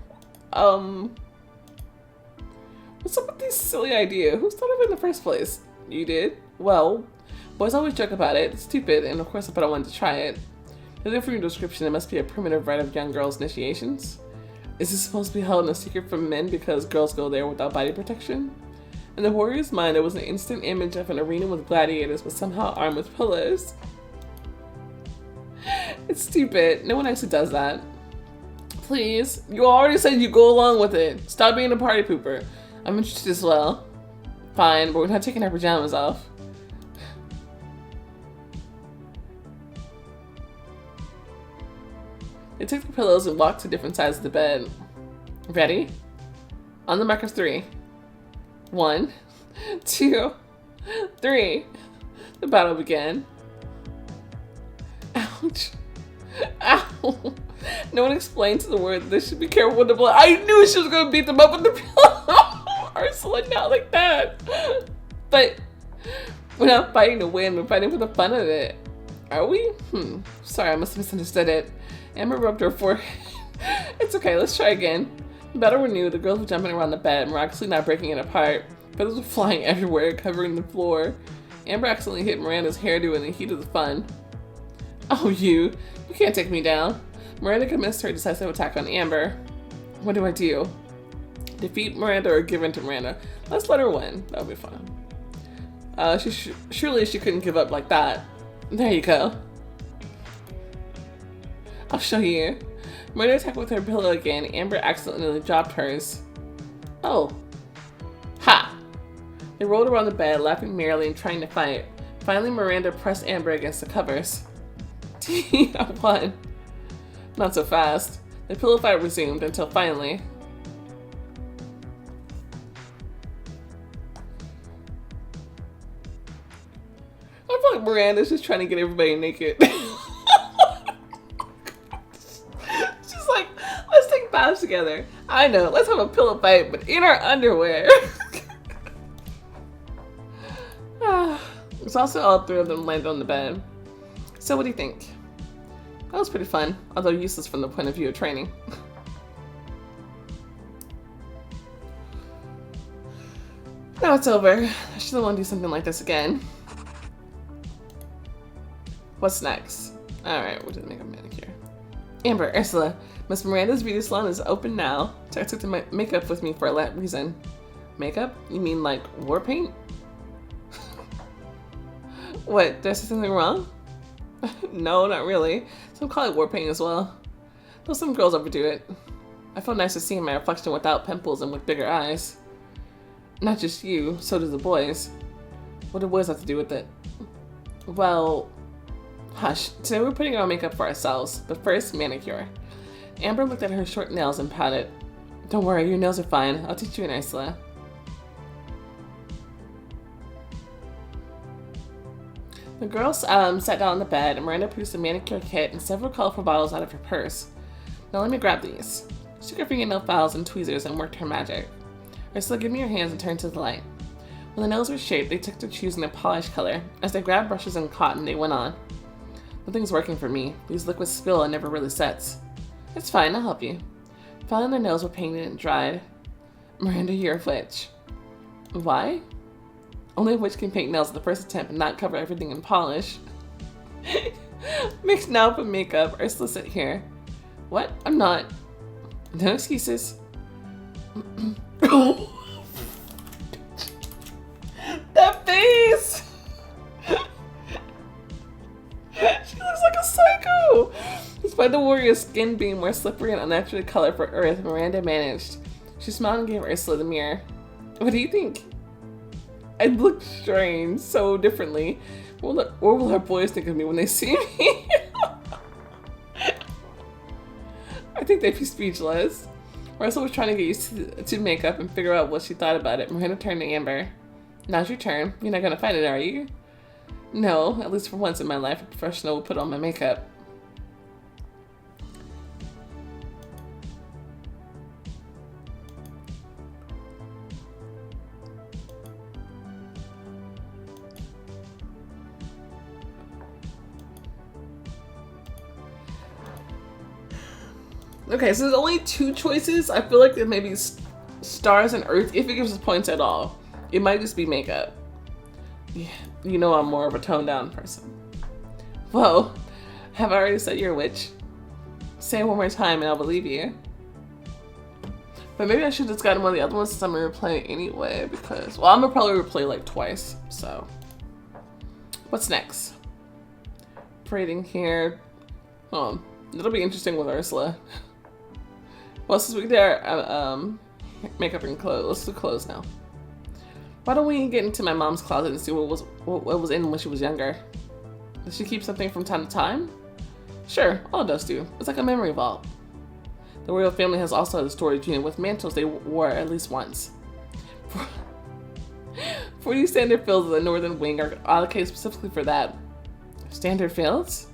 What's up with this silly idea? Who thought of it in the first place? You did? Well, boys always joke about it. It's stupid, and of course I wanted to try it. From your description, it must be a primitive rite of young girls' initiations. Is this supposed to be held in a secret from men because girls go there without body protection? In the warrior's mind, it was an instant image of an arena with gladiators, but somehow armed with pillows. It's stupid. No one actually does that. Please. You already said you go along with it. Stop being a party pooper. I'm interested as well. Fine, but we're not taking our pajamas off. They took the pillows and walked to different sides of the bed. Ready? On the mark of 3. 1, 2, 3. The battle began. Ouch. Ow. No one explained to the word that they should be careful with the blood. I knew she was going to beat them up with the pillow. Ursula, not like that. But we're not fighting to win. We're fighting for the fun of it. Are we? Sorry, I must have misunderstood it. Amber rubbed her forehead. It's okay, let's try again. The battle were new. The girls were jumping around the bed, miraculously not breaking it apart. Feathers were flying everywhere, covering the floor. Amber accidentally hit Miranda's hairdo in the heat of the fun. Oh, you can't take me down. Miranda commenced her decisive attack on Amber. What do I do? Defeat Miranda or give in to Miranda? Let's let her win. That'll be fun. Surely she couldn't give up like that. There you go. I'll show you. Miranda attacked with her pillow again. Amber accidentally dropped hers. Oh. Ha! They rolled around the bed, laughing merrily and trying to fight. Finally, Miranda pressed Amber against the covers. I won. Not so fast. The pillow fight resumed until finally... I feel like Miranda's just trying to get everybody naked. She's like, let's take baths together. I know, let's have a pillow fight, but in our underwear. It's also all 3 of them landed on the bed. So what do you think? That was pretty fun, although useless from the point of view of training. Now it's over. I shouldn't want to do something like this again. What's next? Alright, we'll just make a manicure. Amber, Ursula, Miss Miranda's beauty salon is open now. So I took the makeup with me for a reason. Makeup? You mean like war paint? What, did I say something wrong? No, not really. Some call it war paint as well. Though some girls overdo it. I felt nice to see my reflection without pimples and with bigger eyes. Not just you, so do the boys. What do boys have to do with it? Well, hush. Today we're putting on makeup for ourselves, but first, manicure. Amber looked at her short nails and pouted. Don't worry, your nails are fine. I'll teach you an Ursula. The girls sat down on the bed, and Miranda produced a manicure kit and several colorful bottles out of her purse. Now let me grab these. She took her fingernail files and tweezers and worked her magic. Ursula, give me your hands and turn to the light. When the nails were shaped, they took to choosing a polish color. As they grabbed brushes and cotton, they went on. Nothing's working for me. These liquids spill and never really sets. It's fine, I'll help you. Finally, their nails were painted and dried. Miranda, you're a witch. Why? Only a witch can paint nails at the first attempt and not cover everything in polish. Mixed now for makeup. Ursula, sit here. What? I'm not. No excuses. That face! She looks like a psycho! Despite the warrior's skin being more slippery and unnaturally colored for Earth, Miranda managed. She smiled and gave Ursula the mirror. What do you think? I looked strange, so differently. What will our boys think of me when they see me? I think they'd be speechless. Marissa was trying to get used to makeup and figure out what she thought about it. Miranda turned to Amber. Now's your turn. You're not gonna fight it, are you? No, at least for once in my life, a professional will put on my makeup. Okay, so there's only 2 choices. I feel like it may be stars and earth, if it gives us points at all. It might just be makeup. Yeah, you know I'm more of a toned down person. Whoa, have I already said you're a witch? Say it one more time and I'll believe you. But maybe I should have just gotten one of the other ones since I'm gonna replay anyway, because, well, I'm gonna probably replay like twice, so. What's next? Braiding hair. Oh, it'll be interesting with Ursula. Well, since we did makeup and clothes, let's do clothes now. Why don't we get into my mom's closet and see what was in when she was younger? Does she keep something from time to time? Sure, all adults do. It's like a memory vault. The royal family has also had a storage unit with mantles they wore at least once. 40 standard fields of the northern wing are allocated specifically for that. Standard fields?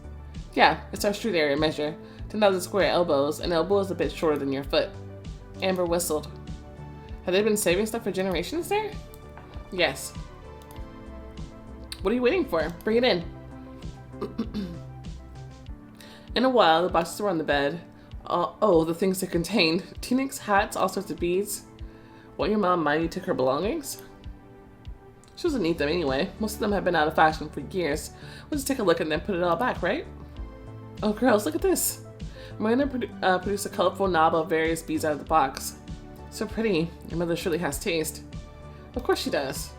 Yeah, it's our street area measure. 10,000 square elbows. An elbow is a bit shorter than your foot. Amber whistled. Have they been saving stuff for generations there? Yes. What are you waiting for? Bring it in. In a while, the boxes were on the bed. Oh, the things they contained. Tunics, hats, all sorts of beads. What, your mom mighty took her belongings? She doesn't need them anyway. Most of them have been out of fashion for years. We'll just take a look and then put it all back, right? Oh, girls, look at this. Miranda produced a colorful knob of various beads out of the box. So pretty. Your mother surely has taste. Of course she does.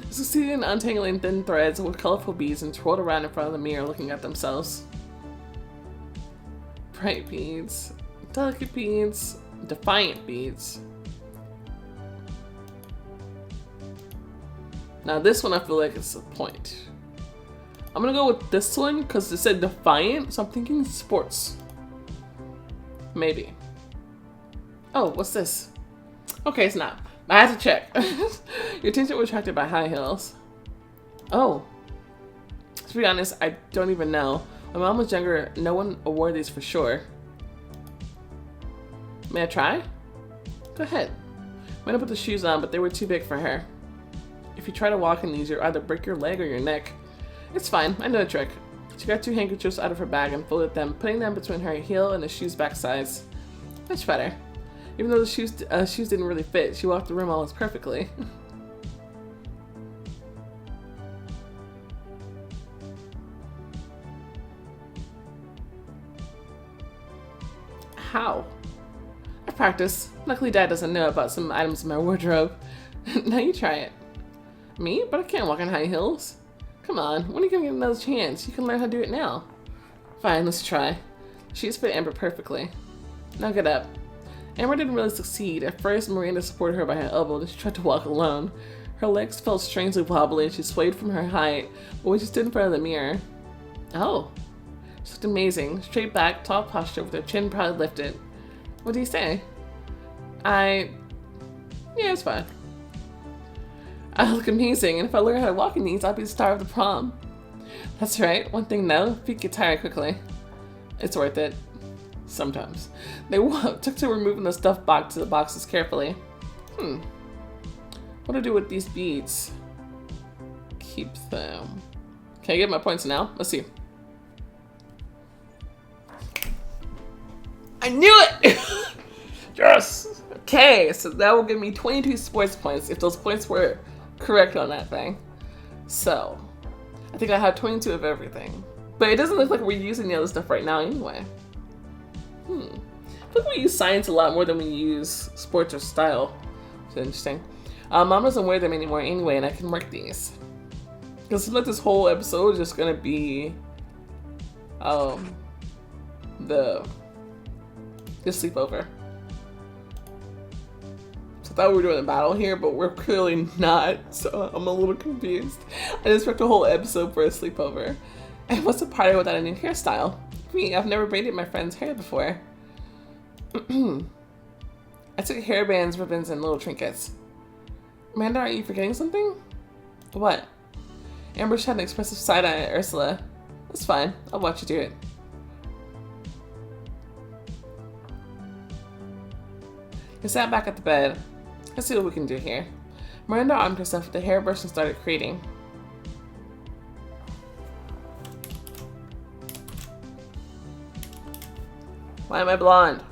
They succeeded in untangling thin threads with colorful beads and twirled around in front of the mirror looking at themselves. Bright beads, delicate beads, defiant beads. Now this one I feel like it's a point. I'm gonna go with this one because it said defiant, so I'm thinking sports. Maybe. Oh, what's this? Okay, it's not. I had to check. Your attention was attracted by high heels. Oh. To be honest, I don't even know. When Mom was younger, no one wore these for sure. May I try? Go ahead. I'm gonna put the shoes on, but they were too big for her. If you try to walk in these, you'll either break your leg or your neck. It's fine, I know the trick. She got 2 handkerchiefs out of her bag and folded them, putting them between her heel and the shoe's back sides. Much better. Even though the shoes didn't really fit, she walked the room almost perfectly. How? I practice. Luckily Dad doesn't know about some items in my wardrobe. Now you try it. Me? But I can't walk in high heels. Come on, when are you gonna get another chance? You can learn how to do it now. Fine, let's try. Shoes fit Amber perfectly. Now get up. Amber didn't really succeed. At first, Miranda supported her by her elbow, then she tried to walk alone. Her legs felt strangely wobbly and she swayed from her height, but when she stood in front of the mirror... Oh. She looked amazing. Straight back, tall posture with her chin proudly lifted. What do you say? Yeah, it's fine. I look amazing, and if I learn how to walk in these, I'll be the star of the prom. That's right. One thing though, feet get tired quickly. It's worth it. Sometimes. They took to removing the stuffed boxes carefully. What do I do with these beads? Keep them. Can I get my points now? Let's see. I knew it! Yes! Okay, so that will give me 22 sports points if those points were correct on that thing. So, I think I have 22 of everything. But it doesn't look like we're using the other stuff right now anyway. I feel like we use science a lot more than we use sports or style. It's interesting. Mom doesn't wear them anymore anyway, and I can mark these. Because like this whole episode is just gonna be the sleepover. So thought we were doing a battle here, but we're clearly not, so I'm a little confused. I just booked a whole episode for a sleepover. And what's a party without a new hairstyle? Me, I've never braided my friend's hair before. I took hairbands, ribbons, and little trinkets. Amanda, are you forgetting something? What? Amber shot an expressive side eye at Ursula. That's fine. I'll watch you do it. He sat back at the bed. Let's see what we can do here. Miranda armed herself with the hairbrush and started creating. Why am I blonde?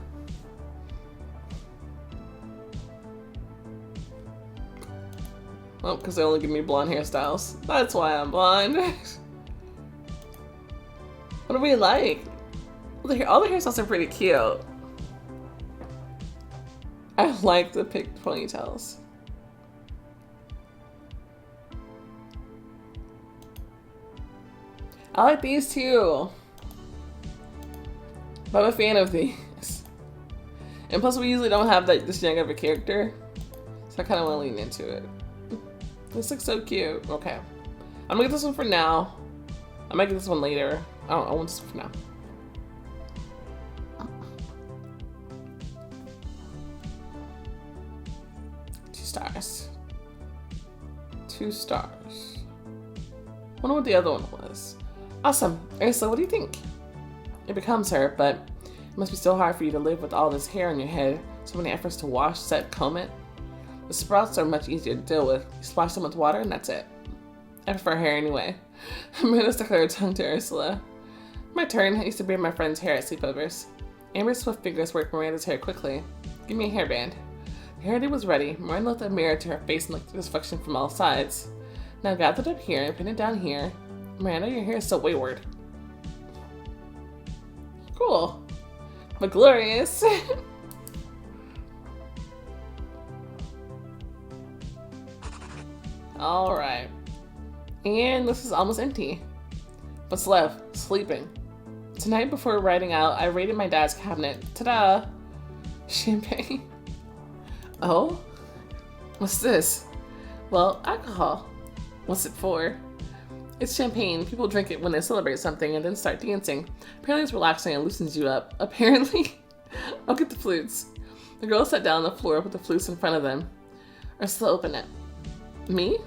Well, because they only give me blonde hairstyles. That's why I'm blonde. What do we like? All the hairstyles are pretty cute. I like the picked ponytails. I like these too. But I'm a fan of these. And plus we usually don't have this young of a character. So I kind of want to lean into it. This looks so cute. Okay. I'm gonna get this one for now. I might get this one later. I want this one for now. 2 stars. 2 stars. I wonder what the other one was. Awesome. Ursula, what do you think? It becomes her, but it must be so hard for you to live with all this hair on your head. So many efforts to wash, set, comb it. The sprouts are much easier to deal with. You splash them with water and that's it. I prefer hair anyway. Amanda stuck her tongue to Ursula. My turn. I used to braid my friend's hair at sleepovers. Amber's swift fingers worked Miranda's hair quickly. Give me a hairband. The hairdo was ready. Miranda looked at the mirror to her face and looked at dysfunction from all sides. Now gather it up here and pin it down here. Miranda, your hair is so wayward. Cool. But glorious. Alright. And this is almost empty. What's left? Sleeping. Tonight before riding out, I raided my dad's cabinet. Ta-da! Champagne. Oh? What's this? Well, alcohol. What's it for? It's champagne. People drink it when they celebrate something and then start dancing. Apparently it's relaxing and loosens you up. Apparently. I'll get the flutes. The girls sat down on the floor with the flutes in front of them. Ursula opened it. Me?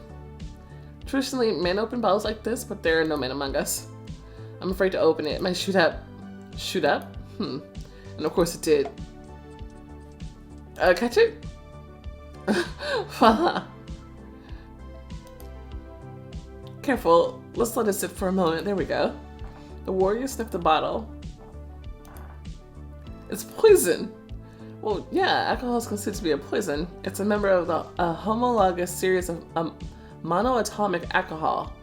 Traditionally, men open bottles like this, but there are no men among us. I'm afraid to open it. It might shoot up. Shoot up? And of course it did. Catch it? Voila. Careful. Let's let it sit for a moment. There we go. The warrior sniffed the bottle. It's poison. Well, yeah, alcohol is considered to be a poison. It's a member of the homologous series of monoatomic alcohol.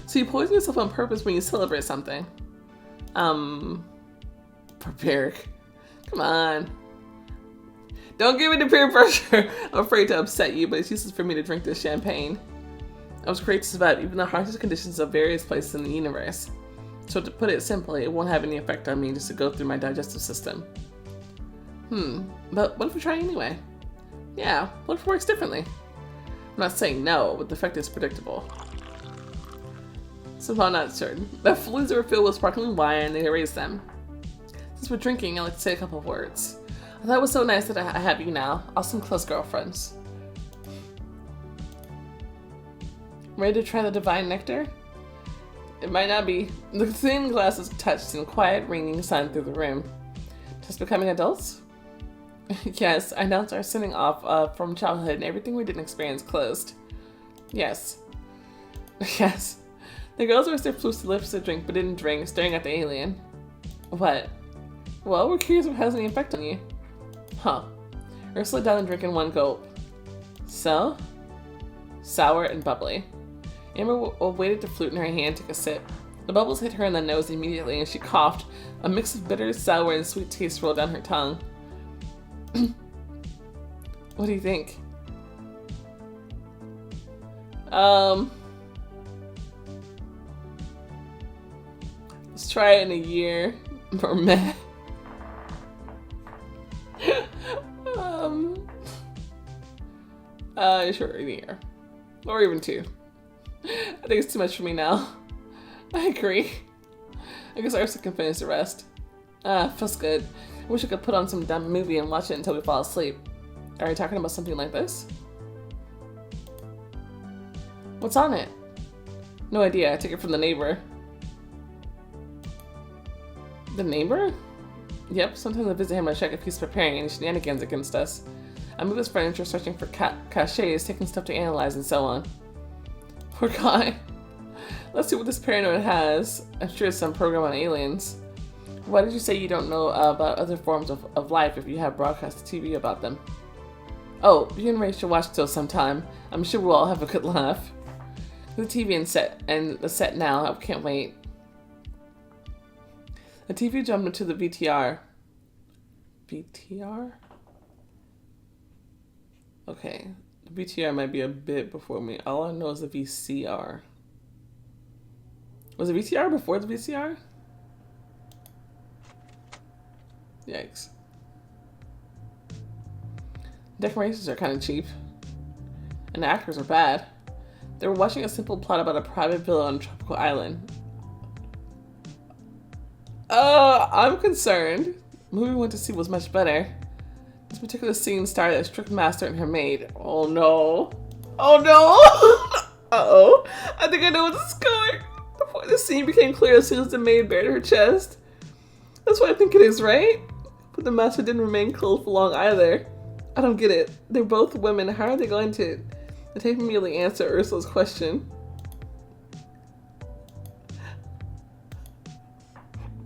So you poison yourself on purpose when you celebrate something. Barbaric. Come on. Don't give me the peer pressure. I'm afraid to upset you, but it's useless for me to drink this champagne. I was created to survive even the harshest conditions of various places in the universe. So to put it simply, it won't have any effect on me just to go through my digestive system. But what if we try anyway? Yeah, what if it works differently? I'm not saying no, but the effect is predictable. Somehow not certain. The flutes were filled with sparkling wine and they erased them. Since we're drinking, I'd like to say a couple of words. I thought it was so nice that I have you now. Awesome close girlfriends. Ready to try the divine nectar? It might not be. The thin glasses touched in quiet, ringing sound through the room. Just becoming adults? Yes, I announced our sending off from childhood and everything we didn't experience closed. Yes. Yes. The girls raised their flutes to lips to drink but didn't drink, staring at the alien. What? Well, we're curious if it has any effect on you. Huh. Ursula down and drink in one gulp. So? Sour and bubbly. Amber weighted the flute in her hand, took a sip. The bubbles hit her in the nose immediately and she coughed. A mix of bitter, sour, and sweet taste rolled down her tongue. What do you think? Let's try it in a year. Or meh. short in a year. Or even 2. I think it's too much for me now. I agree. I guess Ursula can finish the rest. Feels good. I wish I could put on some dumb movie and watch it until we fall asleep. Are you talking about something like this? What's on it? No idea. I took it from the neighbor. The neighbor? Yep, sometimes I visit him and check if he's preparing any shenanigans against us. I move his furniture, searching for caches, taking stuff to analyze, and so on. Poor guy. Let's see what this paranoid has. I'm sure it's some program on aliens. Why did you say you don't know about other forms of life if you have broadcast TV about them? Oh, you and Ray should watch those sometime. I'm sure we'll all have a good laugh. The TV and the set now. I can't wait. The TV jumped into the VTR. VTR? Okay. The VTR might be a bit before me. All I know is the VCR. Was the VTR before the VCR? Yikes. Decorations are kind of cheap. And the actors are bad. They were watching a simple plot about a private villa on a tropical island. I'm concerned. The movie we went to see was much better. This particular scene starred a strict master and her maid. Oh no. Oh no! Uh-oh. I think I know where this is going. The scene became clear as soon as the maid bared her chest. That's what I think it is, right? But the master didn't remain clothed for long either. I don't get it. They're both women. How are they going to... The tape immediately answered Ursula's question.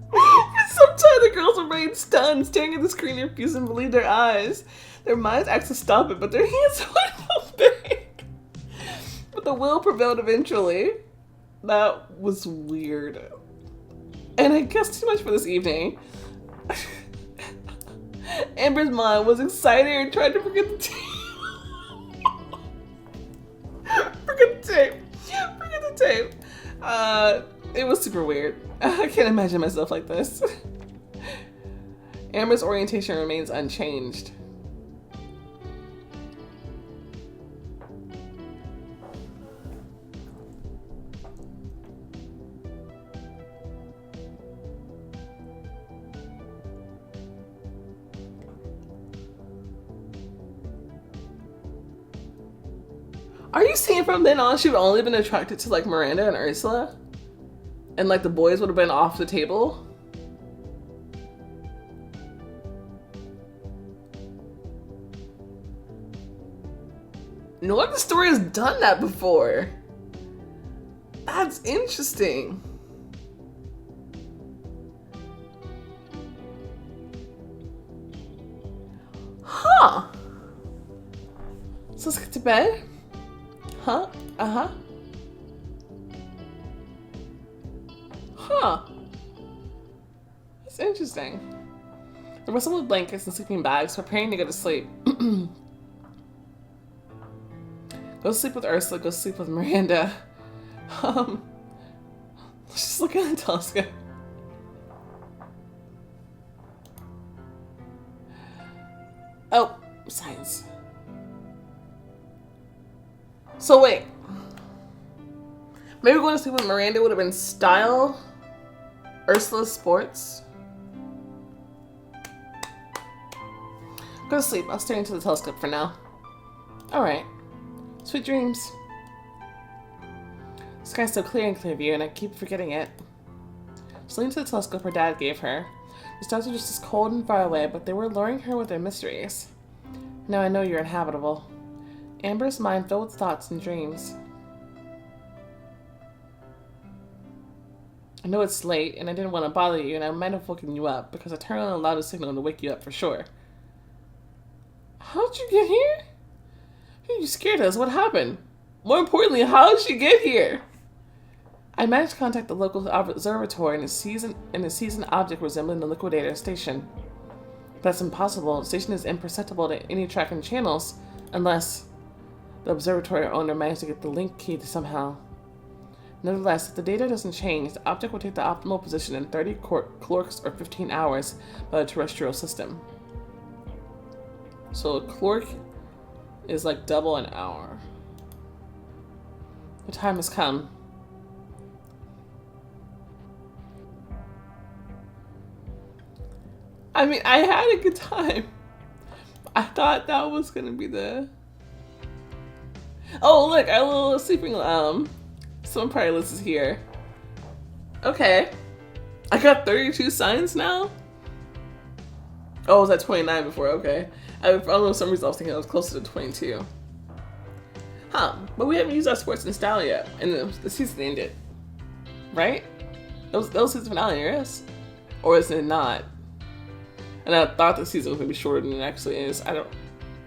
For some time, the girls remained stunned, staring at the screen and refusing to believe their eyes. Their minds asked to stop it, but their hands went big. But the will prevailed eventually. That was weird. And I guess too much for this evening. Amber's mind was excited and tried to forget the tape. Forget the tape. Forget the tape. It was super weird. I can't imagine myself like this. Amber's orientation remains unchanged. Are you saying from then on she would only been attracted to like Miranda and Ursula? And like the boys would have been off the table? No other story has done that before. That's interesting. Huh. So let's get to bed. Huh? Uh-huh. Huh. That's interesting. There were some with blankets and sleeping bags, preparing to go to sleep. Go sleep with Ursula, go sleep with Miranda. Just look at the telescope. Oh, science. So wait, maybe going to sleep with Miranda would have been style, Ursula sports. Go to sleep. I'll stare into the telescope for now. All right. Sweet dreams. The sky's so clear in Clearview, and I keep forgetting it. She leaned to the telescope her dad gave her. The stars were just as cold and far away, but they were luring her with their mysteries. Now I know you're inhabitable. Amber's mind filled with thoughts and dreams. I know it's late, and I didn't want to bother you, and I might have woken you up, because I turned on the loudest signal to wake you up for sure. How'd you get here? You scared us. What happened? More importantly, how did you get here? I managed to contact the local observatory and a seasoned object resembling the liquidator station. That's impossible. The station is imperceptible to any tracking channels, unless the observatory owner managed to get the link key to somehow. Nevertheless, if the data doesn't change, the object will take the optimal position in 30 clorks or 15 hours by the terrestrial system. So a clork is like double an hour. The time has come. I mean, I had a good time. I thought that was gonna be the... Oh, look, our little sleeping, someone probably listens here. Okay. I got 32 signs now? Oh, I was at 29 before, okay. I don't know, for some reason I was thinking I was closer to 22. Huh, but we haven't used our sports and style yet, and the season ended. Right? That was season finale, yes? Or is it not? And I thought the season was gonna be shorter than it actually is. I don't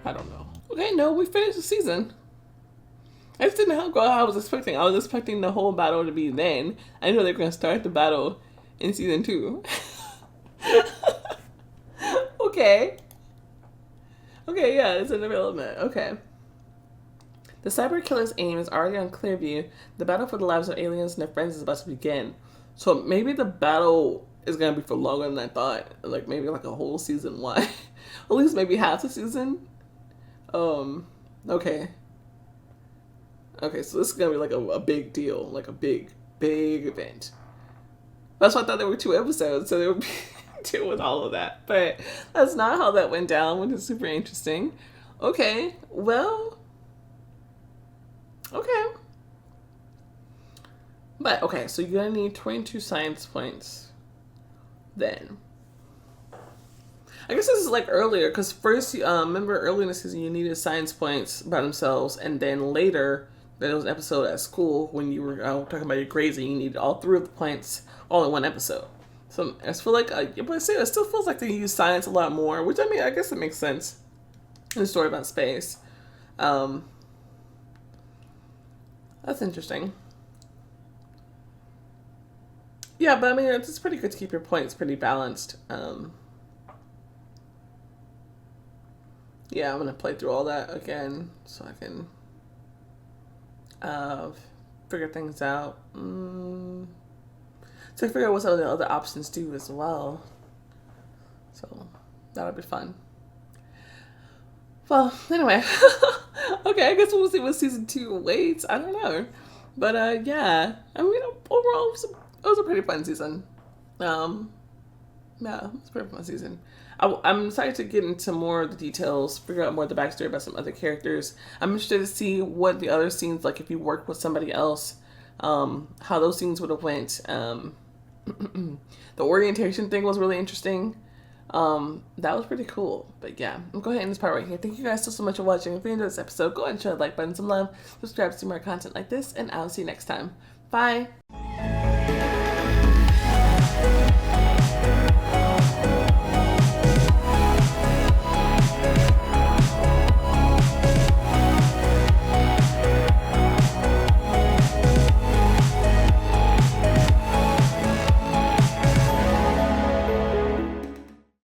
know. Okay, no, we finished the season. I just didn't go how I was expecting. I was expecting the whole battle to be then. I didn't know they were gonna start the battle in season 2. Okay. Okay, yeah, it's in development. Okay. The cyber killer's aim is already on clear view. The battle for the lives of aliens and their friends is about to begin. So maybe the battle is gonna be for longer than I thought. Like maybe like a whole season 1. At least maybe half the season. Okay. Okay, so this is gonna be like a big deal. Like a big event. That's why I thought there were 2 episodes, so there would be deal with all of that. But that's not how that went down, which is super interesting. Okay, well, okay. But, okay, so you're gonna need 22 science points then. I guess this is like earlier, because first, remember earlier in the season you needed science points by themselves, and then later, there was an episode at school when you were talking about your grades and you needed all 3 of the points all in one episode. So I feel like, but I say it still feels like they use science a lot more, which I mean, I guess it makes sense in a story about space. That's interesting. Yeah, but I mean, it's pretty good to keep your points pretty balanced. Yeah, I'm gonna play through all that again so I can figure things out. So I figure out what some of the other options do as well. So that'll be fun. Well, anyway. Okay, I guess we'll see what season 2 awaits. I don't know. But yeah. I mean, overall, it was a pretty fun season. Yeah, it was a pretty fun season. I'm excited to get into more of the details, figure out more of the backstory about some other characters. I'm interested to see what the other scenes, like if you worked with somebody else, how those scenes would have went. The orientation thing was really interesting. That was pretty cool. But yeah, I'm going to end this part right here. Thank you guys so much for watching. If you enjoyed this episode, go ahead and show the like button, some love, subscribe to see more content like this, and I'll see you next time. Bye!